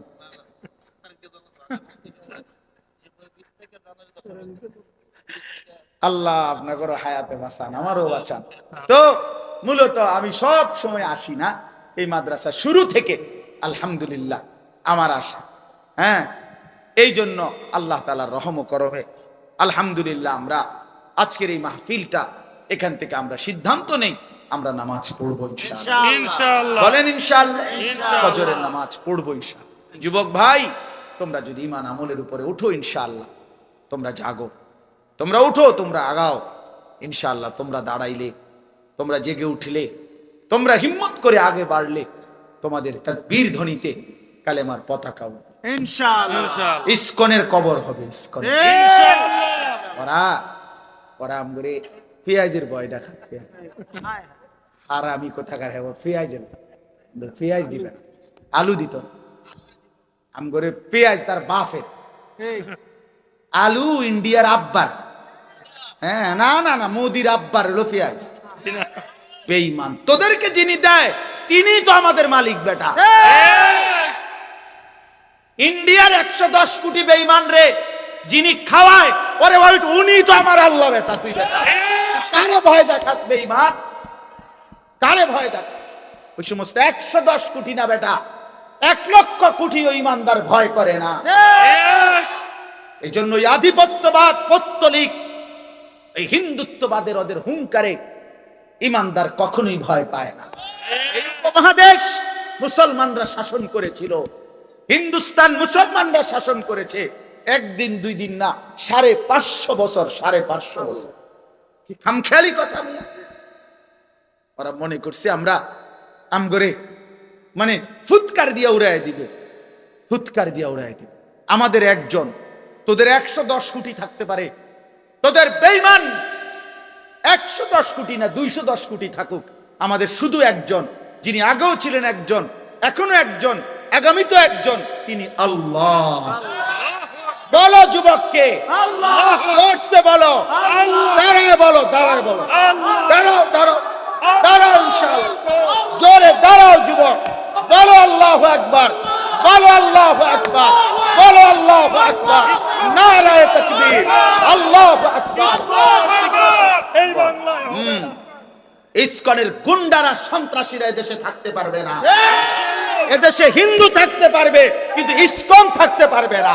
আল্লাহ আপনাকে হায়াতে বাঁচান, আমারও বাঁচান। তো মূলত আমি সব সময় আসি না, এই মাদ্রাসা শুরু থেকে আলহামদুলিল্লাহ আমার আশা, হ্যাঁ, এই জন্য আল্লাহ তাআলার রহম ও করমে আলহামদুলিল্লাহ আমরা আজকের এই মাহফিলটা, এখান থেকে আমরা সিদ্ধান্ত নেই আমরা নামাজ পড়বো ইনশাআল্লাহ। বলেন ইনশাআল্লাহ, ফজরের নামাজ পড়বো ইনশাআল্লাহ। যুবক ভাই, তোমরা যদি ঈমান আমলের উপরে উঠো ইনশাআল্লাহ, তোমরা জাগো, তোমরা উঠো, তোমরা আগাও ইনশাআল্লাহ। তোমরা দাঁড়াইলে, তোমরা জেগে উঠলে, তোমরা হিম্মত করে আগে বাড়লে, তোমাদের তাকবীর ধ্বনিতে কালেমার পতাকা ইনশাআল্লাহ, ইসকনের কবর হবে, ইসকন ইনশাআল্লাহ। ওরা আমরে পেঁয়াজের ভয় দেখাচ্ছে, আর আমি কোথাকার হবো পেঁয়াজের, পেঁয়াজ দিবেন, আলু দিত আমগরে, পেঁয়াজ তার বাপের, আলু ইন্ডিয়ার আব্বার। হ্যাঁ, না না না, মোদির আব্বার হলো পেঁয়াজ। বেঈমান, তোদেরকে যিনি দেয় তিনি তো আমাদের মালিক বেটা। ইন্ডিয়ার 110 কোটি বেঈমান রে যিনি খাওয়ায়, ওরে উনি তো আমার আল্লাহ বেটা। তুই বেটা কারে ভয় দেখাস বেঈমান, কারে ভয় দেখাস? ওই সমস্ত 110 কোটি না বেটা, 1 লক্ষ কোটি ওই ইমানদার ভয় করে না। এই জন্য আধিপত্যবাদ, পৌত্তলিক, এই হিন্দুত্ববাদের ওদের হুঙ্কারে ইমানদার কখনোই ভয় পায় না। এই উপমহাদেশ মুসলমানরা শাসন করেছিল, হিন্দুস্তান মুসলমানরা শাসন করেছে, একদিন 2 দিন না, 550 বছর, 550 বছর। কি খামখেয়ালি কথা! ওরা মনে করছে আমরা আমগরে মানে ফুৎকার দিয়া উড়াই দিবে, ফুৎকার দিয়া উড়াই দিবে। আমাদের একজন, তোদের 110 কোটি থাকতে পারে, তোদের বেঈমান 110 কোটি না 210 কোটি থাকুক, আমাদের শুধু একজন, যিনি আগেও ছিলেন একজন, এখনো একজন, আগামী তো একজন, তিনি আল্লাহ। বলো যুবককে আল্লাহ, জোরসে বলো আল্লাহ, দাঁড়ায় বলো, দাঁড়ায় বলো, দাঁড়াও দাঁড়াও দাঁড়াও, ইনশাআল্লাহ জোরে দাঁড়াও যুবক, বলো আল্লাহু আকবার, বলো আল্লাহু আকবার, বলো আল্লাহু আকবার, নারায়ে তাকবীর, আল্লাহু আকবার। এই বাংলায় ইসকনের গুন্ডারা, সন্ত্রাসীরা এদেশে থাকতে পারবে না। এদেশে হিন্দু থাকতে পারবে, কিন্তু ইসকন থাকতে পারবে না।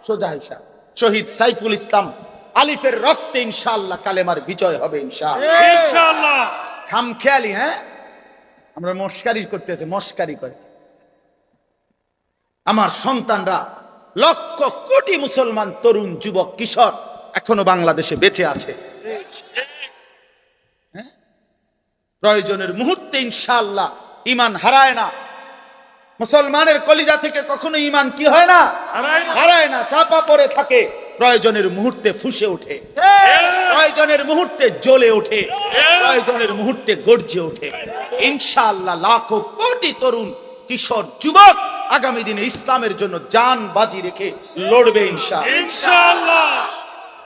সোজা হিসাব, শহীদ সাইফুল ইসলাম আলিফের রক্তে ইনশাআল্লাহ কালেমার বিজয় হবে ইনশাআল্লাহ। খামখেয়ালি, হ্যাঁ, আমরা মস্কারি করতেছি, মস্কারি করে। আমার সন্তানরা, লক্ষ কোটি মুসলমান তরুণ যুবক কিশোর এখনো বাংলাদেশে বেঁচে আছে, প্রয়োজনের মুহূর্তে ইনশাআল্লাহ ঈমান হারায় না। মুসলমানের কলিজা থেকে কখনো ঈমান কি হয় না? হারায় না, চাপা পড়ে থাকে। প্রয়োজনের মুহূর্তে ফুঁসে ওঠে, প্রয়োজনের মুহূর্তে জ্বলে ওঠে, প্রয়োজনের মুহূর্তে গর্জে ওঠে। ইনশাআল্লাহ লাখো কোটি তরুণ কিশোর যুবক আগামী দিনে ইসলামের জন্য জান বাজি রেখে লড়বে ইনশাআল্লাহ।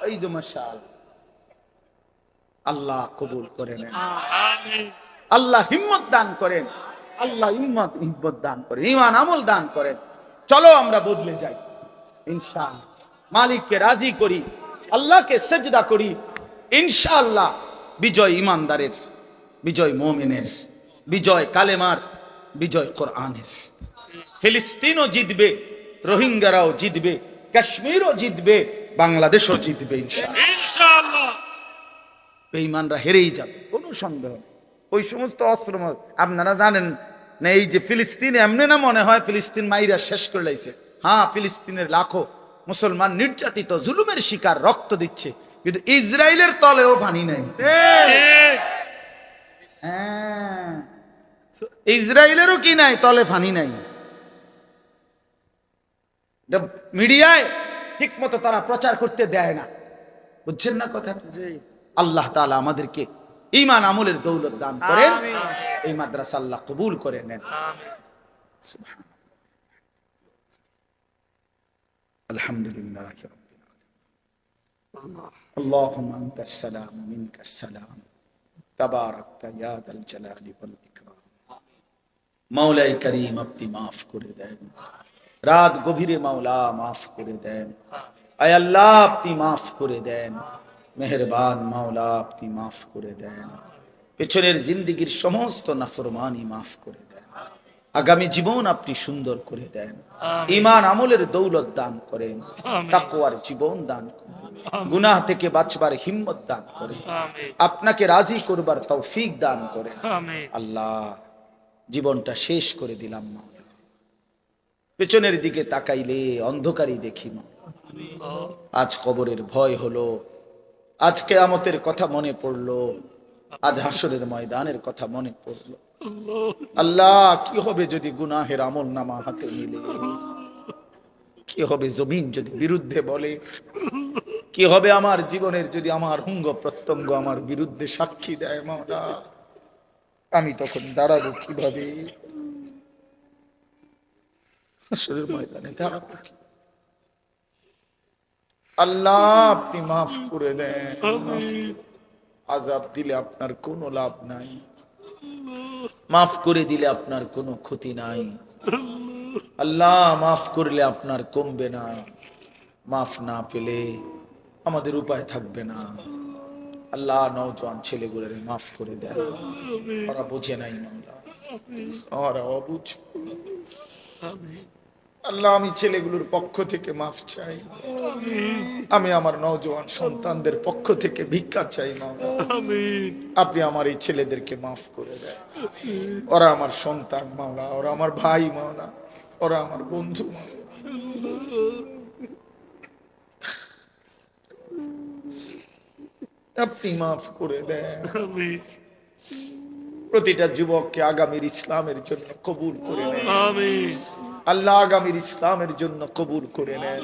এই তো মাশাআল্লাহ। আল্লাহ কবুল করেন, আল্লাহ হিম্মত দান করেন, আল্লাহ হিম্মত দান করেন, ঈমান আমল দান করেন। চলো আমরা বদলে যাই ইনশাআল্লাহ। মালিককে রাজি করি, আল্লাহকে সেজদা করি। ইনশাআল্লাহ বিজয় ইমানদারের, বিজয় মুমিনের, বিজয় কালেমার, বিজয় কোরআনের। ফিলিস্তিনও জিতবে, রোহিঙ্গারাও জিতবে, কাশ্মীরও জিতবে, বাংলাদেশও জিতবে ইনশাআল্লাহ। বেঈমানরা হেরেই যাবে, কোনো সন্দেহ নেই। ওই সমস্ত অস্ত্র আপনারা জানেন না, এই যে ফিলিস্তিন এমনি না মনে হয় ফিলিস্তিন মাইরা শেষ করে লাইছে। হ্যাঁ, ফিলিস্তিনের লাখো মুসলমান নির্যাতিত, জুলুমের শিকার, রক্ত দিচ্ছে, কিন্তু ইসরায়েলের তলেও পানি নাই। হ্যাঁ, ইসরায়েলেরও কি নাই, তলে পানি নাই। মিডিয়ায় ঠিক মতো তারা প্রচার করতে দেয় না, বুঝছেন না কথা? আল্লাহ তাআলা আমাদেরকে ঈমান আমলের দৌলত দান করেন, এই মাদ্রাসা আল্লাহ কবুল করে নেন। আলহামদুলিল্লাহ রাব্বিল আলামিন। আল্লাহুম্মা আনতাস সালাম ওয়া মিনকাস সালাম, তাবারাকতা ইয়া যাল জালালি ওয়াল ইকরাম। মাওলাই করিম আপনি মাফ করে দেন, রাত গভীরে মাওলা মাফ করে দেন। আয় আল্লাহ আপনি মাফ করে দেন, মেহেরবান মাওলা আপনি মাফ করে দেন। পেছনের জিন্দেগীর সমস্ত নাফরমানি মাফ করে দেন। আগামী জীবন আপনি সুন্দর করে দেন, ঈমান আমলের দৌলত দান করেন, তাকওয়ার জীবন দান করেন, গুনাহ থেকে বাঁচবার হিম্মত দান করেন, আপনাকে রাজি করবার তৌফিক দান করেন। আল্লাহ জীবনটা শেষ করে দিলাম মাওলা, পেছনের দিকে তাকাইলে অন্ধকারই দেখি মাওলা। আজ কবরের ভয় হলো, আজ কিয়ামতের কথা মনে পড়লো, আজ হাসরের ময়দানের কথা মনে পড়লো। আল্লাহ কি হবে যদি গুনাহের আমল নামা হাতে মিলে? কি হবে জমিন যদি বিরুদ্ধে বলে? কি হবে আমার জীবনের যদি আমার অঙ্গ প্রত্যঙ্গ আমার বিরুদ্ধে সাক্ষী দেয় মাওলা? আমি তখন দাঁড়াবো কিভাবে? হাসরের ময়দানে দাঁড়াবো কি? আল্লাহ আপনি মাফ করে দেন। আযাব দিলে আপনার কোনো লাভ নাই, মাফ করে দিলে আপনার কোনো ক্ষতি নাই। আল্লাহ মাফ করলে আপনার কমবে না, মাফ না পেলে আমাদের উপায় থাকবে না। আল্লাহ নওজোয়ান ছেলেগুলোর মাফ করে দেন, ওরা বোঝে নাই মাওলা, ওরা অবুঝ। আল্লাহ আমি ছেলেগুলোর পক্ষ থেকে মাফ চাই, আমি আমার নওজোয়ান সন্তানদের পক্ষ থেকে ভিক্ষা চাই মাওলা। আপনি আমার এই ছেলেদেরকে মাফ করে দেন। ওরা আমার সন্তান মাওলা, ওরা আমার ভাই মাওলা, ওরা আমার বন্ধু মাওলা। আপনি মাফ করে দেন। প্রতিটা যুবককে আগামীর ইসলামের জন্য কবুল করে নেন। আল্লাহ আগামীর ইসলামের জন্য কবুল করে নেন।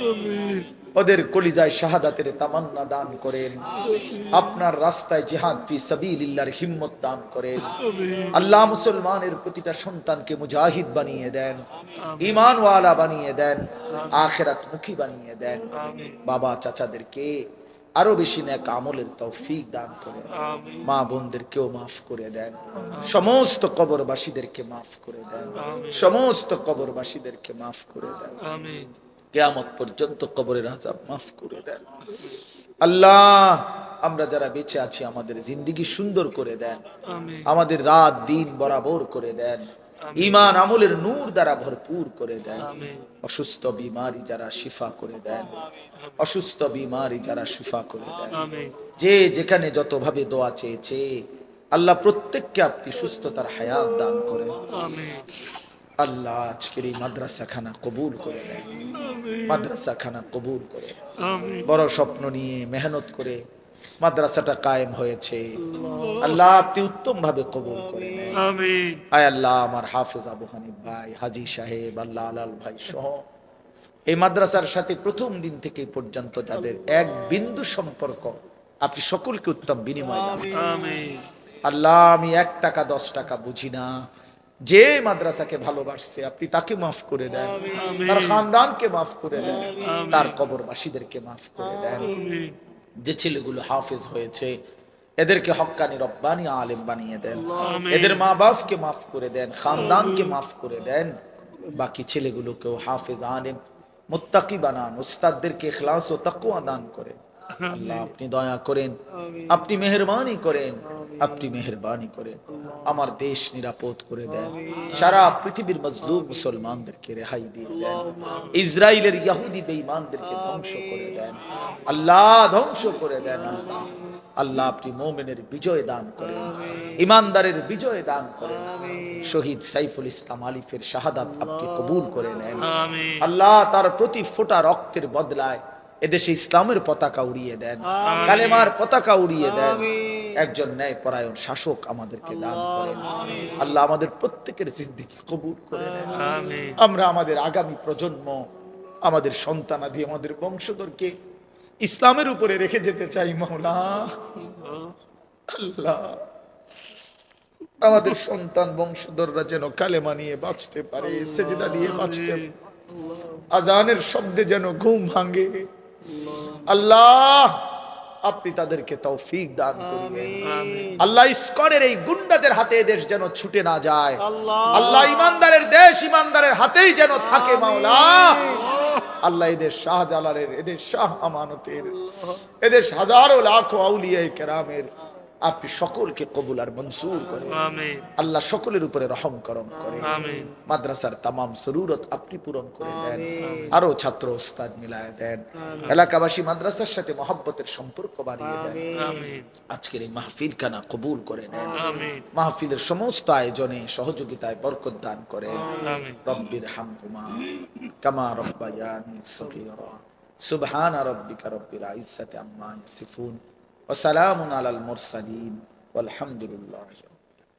ওদের কলিজায় শাহাদাতের তামান্না দান করেন। আপনার রাস্তায় জিহাদ ফি সাবিলিল্লাহর হিম্মত দান করেন। আল্লাহ মুসলমানের প্রতিটা সন্তানকে মুজাহিদ বানিয়ে দেন, ঈমানওয়ালা বানিয়ে দেন, আখিরাতমুখী বানিয়ে দেন। বাবা চাচাদেরকে আরো বেশি নেক আমলের তৌফিক দান করেন। মা বোনদেরকেও মাফ করে দেন। সমস্ত কবরবাসীদেরকে মাফ করে দেন। সমস্ত কবরবাসীদেরকে মাফ করে দেন। কিয়ামত পর্যন্ত কবরের আযাব মাফ করে দেন। আল্লাহ আমরা যারা বেঁচে আছি আমাদের জিন্দেগি সুন্দর করে দেন, আমাদের রাত দিন বরাবর করে দেন, ঈমান আমলের নূর দ্বারা ভরপুর করে দেন। অসুস্থ বিমারি যারা শিফা করে দেন, অসুস্থ বিমারি যারা শিফা করে দেন। যে যেখানে যত ভাবে দোয়া চেয়েছে আল্লাহ প্রত্যেককে আপনি সুস্থতার হায়াত দান করেন। আল্লাহ আজকের এই মাদ্রাসা খানা কবুল করে নেন, মাদ্রাসা খানা কবুল করে। বড় স্বপ্ন নিয়ে মেহনত করে মাদ্রাসাটা কায়েম হয়েছে। আল্লাহ আপনি উত্তম ভাবে কবুল করে নেন। আমিন। আয় আল্লাহ, আমার হাফেজ আবু হানিফ ভাই, হাজী সাহেব, আল্লাহ আলাল ভাই সহ এই মাদ্রাসার সাথে প্রথম দিন থেকে পর্যন্ত যাদের এক বিন্দু সম্পর্ক, আপনি সকলকে উত্তম বিনিময় দান করুন। আমিন। আল্লাহ আমি 1 টাকা 10 টাকা বুঝি না, যে মাদ্রাসাকে ভালোবাসছে আপনি তাকে মাফ করে দেন, তার খানদানকে মাফ করে দেন, তার কবরবাসীদেরকে মাফ করে দেন। যে ছেলেগুলো হাফেজ হয়েছে এদেরকে হক্কানি রব্বানি আলেম বানিয়ে দেন, এদের মা বাপকে মাফ করে দেন, খানদানকে মাফ করে দেন। বাকি ছেলেগুলোকেও হাফেজ আলেম মুত্তাকি বানান, উস্তাদদেরকে ইখলাস ও তাকওয়া দান করেন। আল্লাহ আপনি দয়া করেন, আপনি মেহেরবানি করেন, আপনি মেহেরবানি করেন। আমার দেশ নিরাপদ করে দেন, সারা পৃথিবীর মজলুম মুসলমানদেরকে রেহাই দিয়ে দেন, ইসরায়েলের ইহুদি বেঈমানদেরকে ধ্বংস করে দেন। আল্লাহ ধ্বংস করে দেন। আল্লাহ আল্লাহ আপনি মুমিনের বিজয় দান করেন, ইমানদারের বিজয় দান করেন। শহীদ সাইফুল ইসলাম আলিফের শাহাদাত আপনি কবুল করে নেন। আল্লাহ তার প্রতি ফোঁটা রক্তের বদলায় এদেশে ইসলামের পতাকা উড়িয়ে দেন, কালেমার পতাকা উড়িয়ে দেন। একজন ন্যায় পরায়ণ শাসক আমাদেরকে দান করেন। আল্লাহ আমাদের প্রত্যেকের জিন্দেগি কবুল করে নেন। আমরা আমাদের আগামী প্রজন্ম, আমাদের সন্তানাদি, আমাদের বংশধরকে ইসলামের উপরে রেখে যেতে চাই মাওলা। আল্লাহ আমাদের সন্তান বংশধররা যেন কালেমা নিয়ে বাঁচতে পারে, সেজদা দিয়ে বাঁচতে পারে, আজানের শব্দে যেন ঘুম ভাঙে। আল্লাহ আপনি তাদেরকে তৌফিক দান করিবেন। আল্লাহ ইসকনের এই গুন্ডাদের হাতে দেশ যেন ছুটে না যায়। আল্লাহ ইমানদারের দেশ ইমানদারের হাতেই যেন থাকে মাওলা। আল্লাহ এদের শাহজালালের, এদের শাহ আমানতের, এদের হাজারো লাখো আউলিয়া কেরামের আপনি সকলকে কবুল আর মনসুর করেন। আল্লাহ সকলের উপরে রহম করম করেন। মাদ্রাসার তামাম জরুরত আপনি পূরণ করে দেন, আরো ছাত্র ওস্তাদ মিলায় দেন, এলাকাবাসী মাদ্রাসার সাথে মহব্বতের সম্পর্ক বাড়িয়ে দেন। আজকের এই মাহফিল কানা কবুল করে নেন। মাহফিলের সমস্ত আয়োজনে সহযোগিতায় বরকত দান করেন। রব্বির হামহুমা কামা রব্বায়ানি সগীরা। সুবহান রাব্বিকা রব্বিল ইজ্জাতি আম্মা ইয়াসিফুন ওয়া সালামুন আলাল মুরসালিন ওয়ালহামদুলিল্লাহ।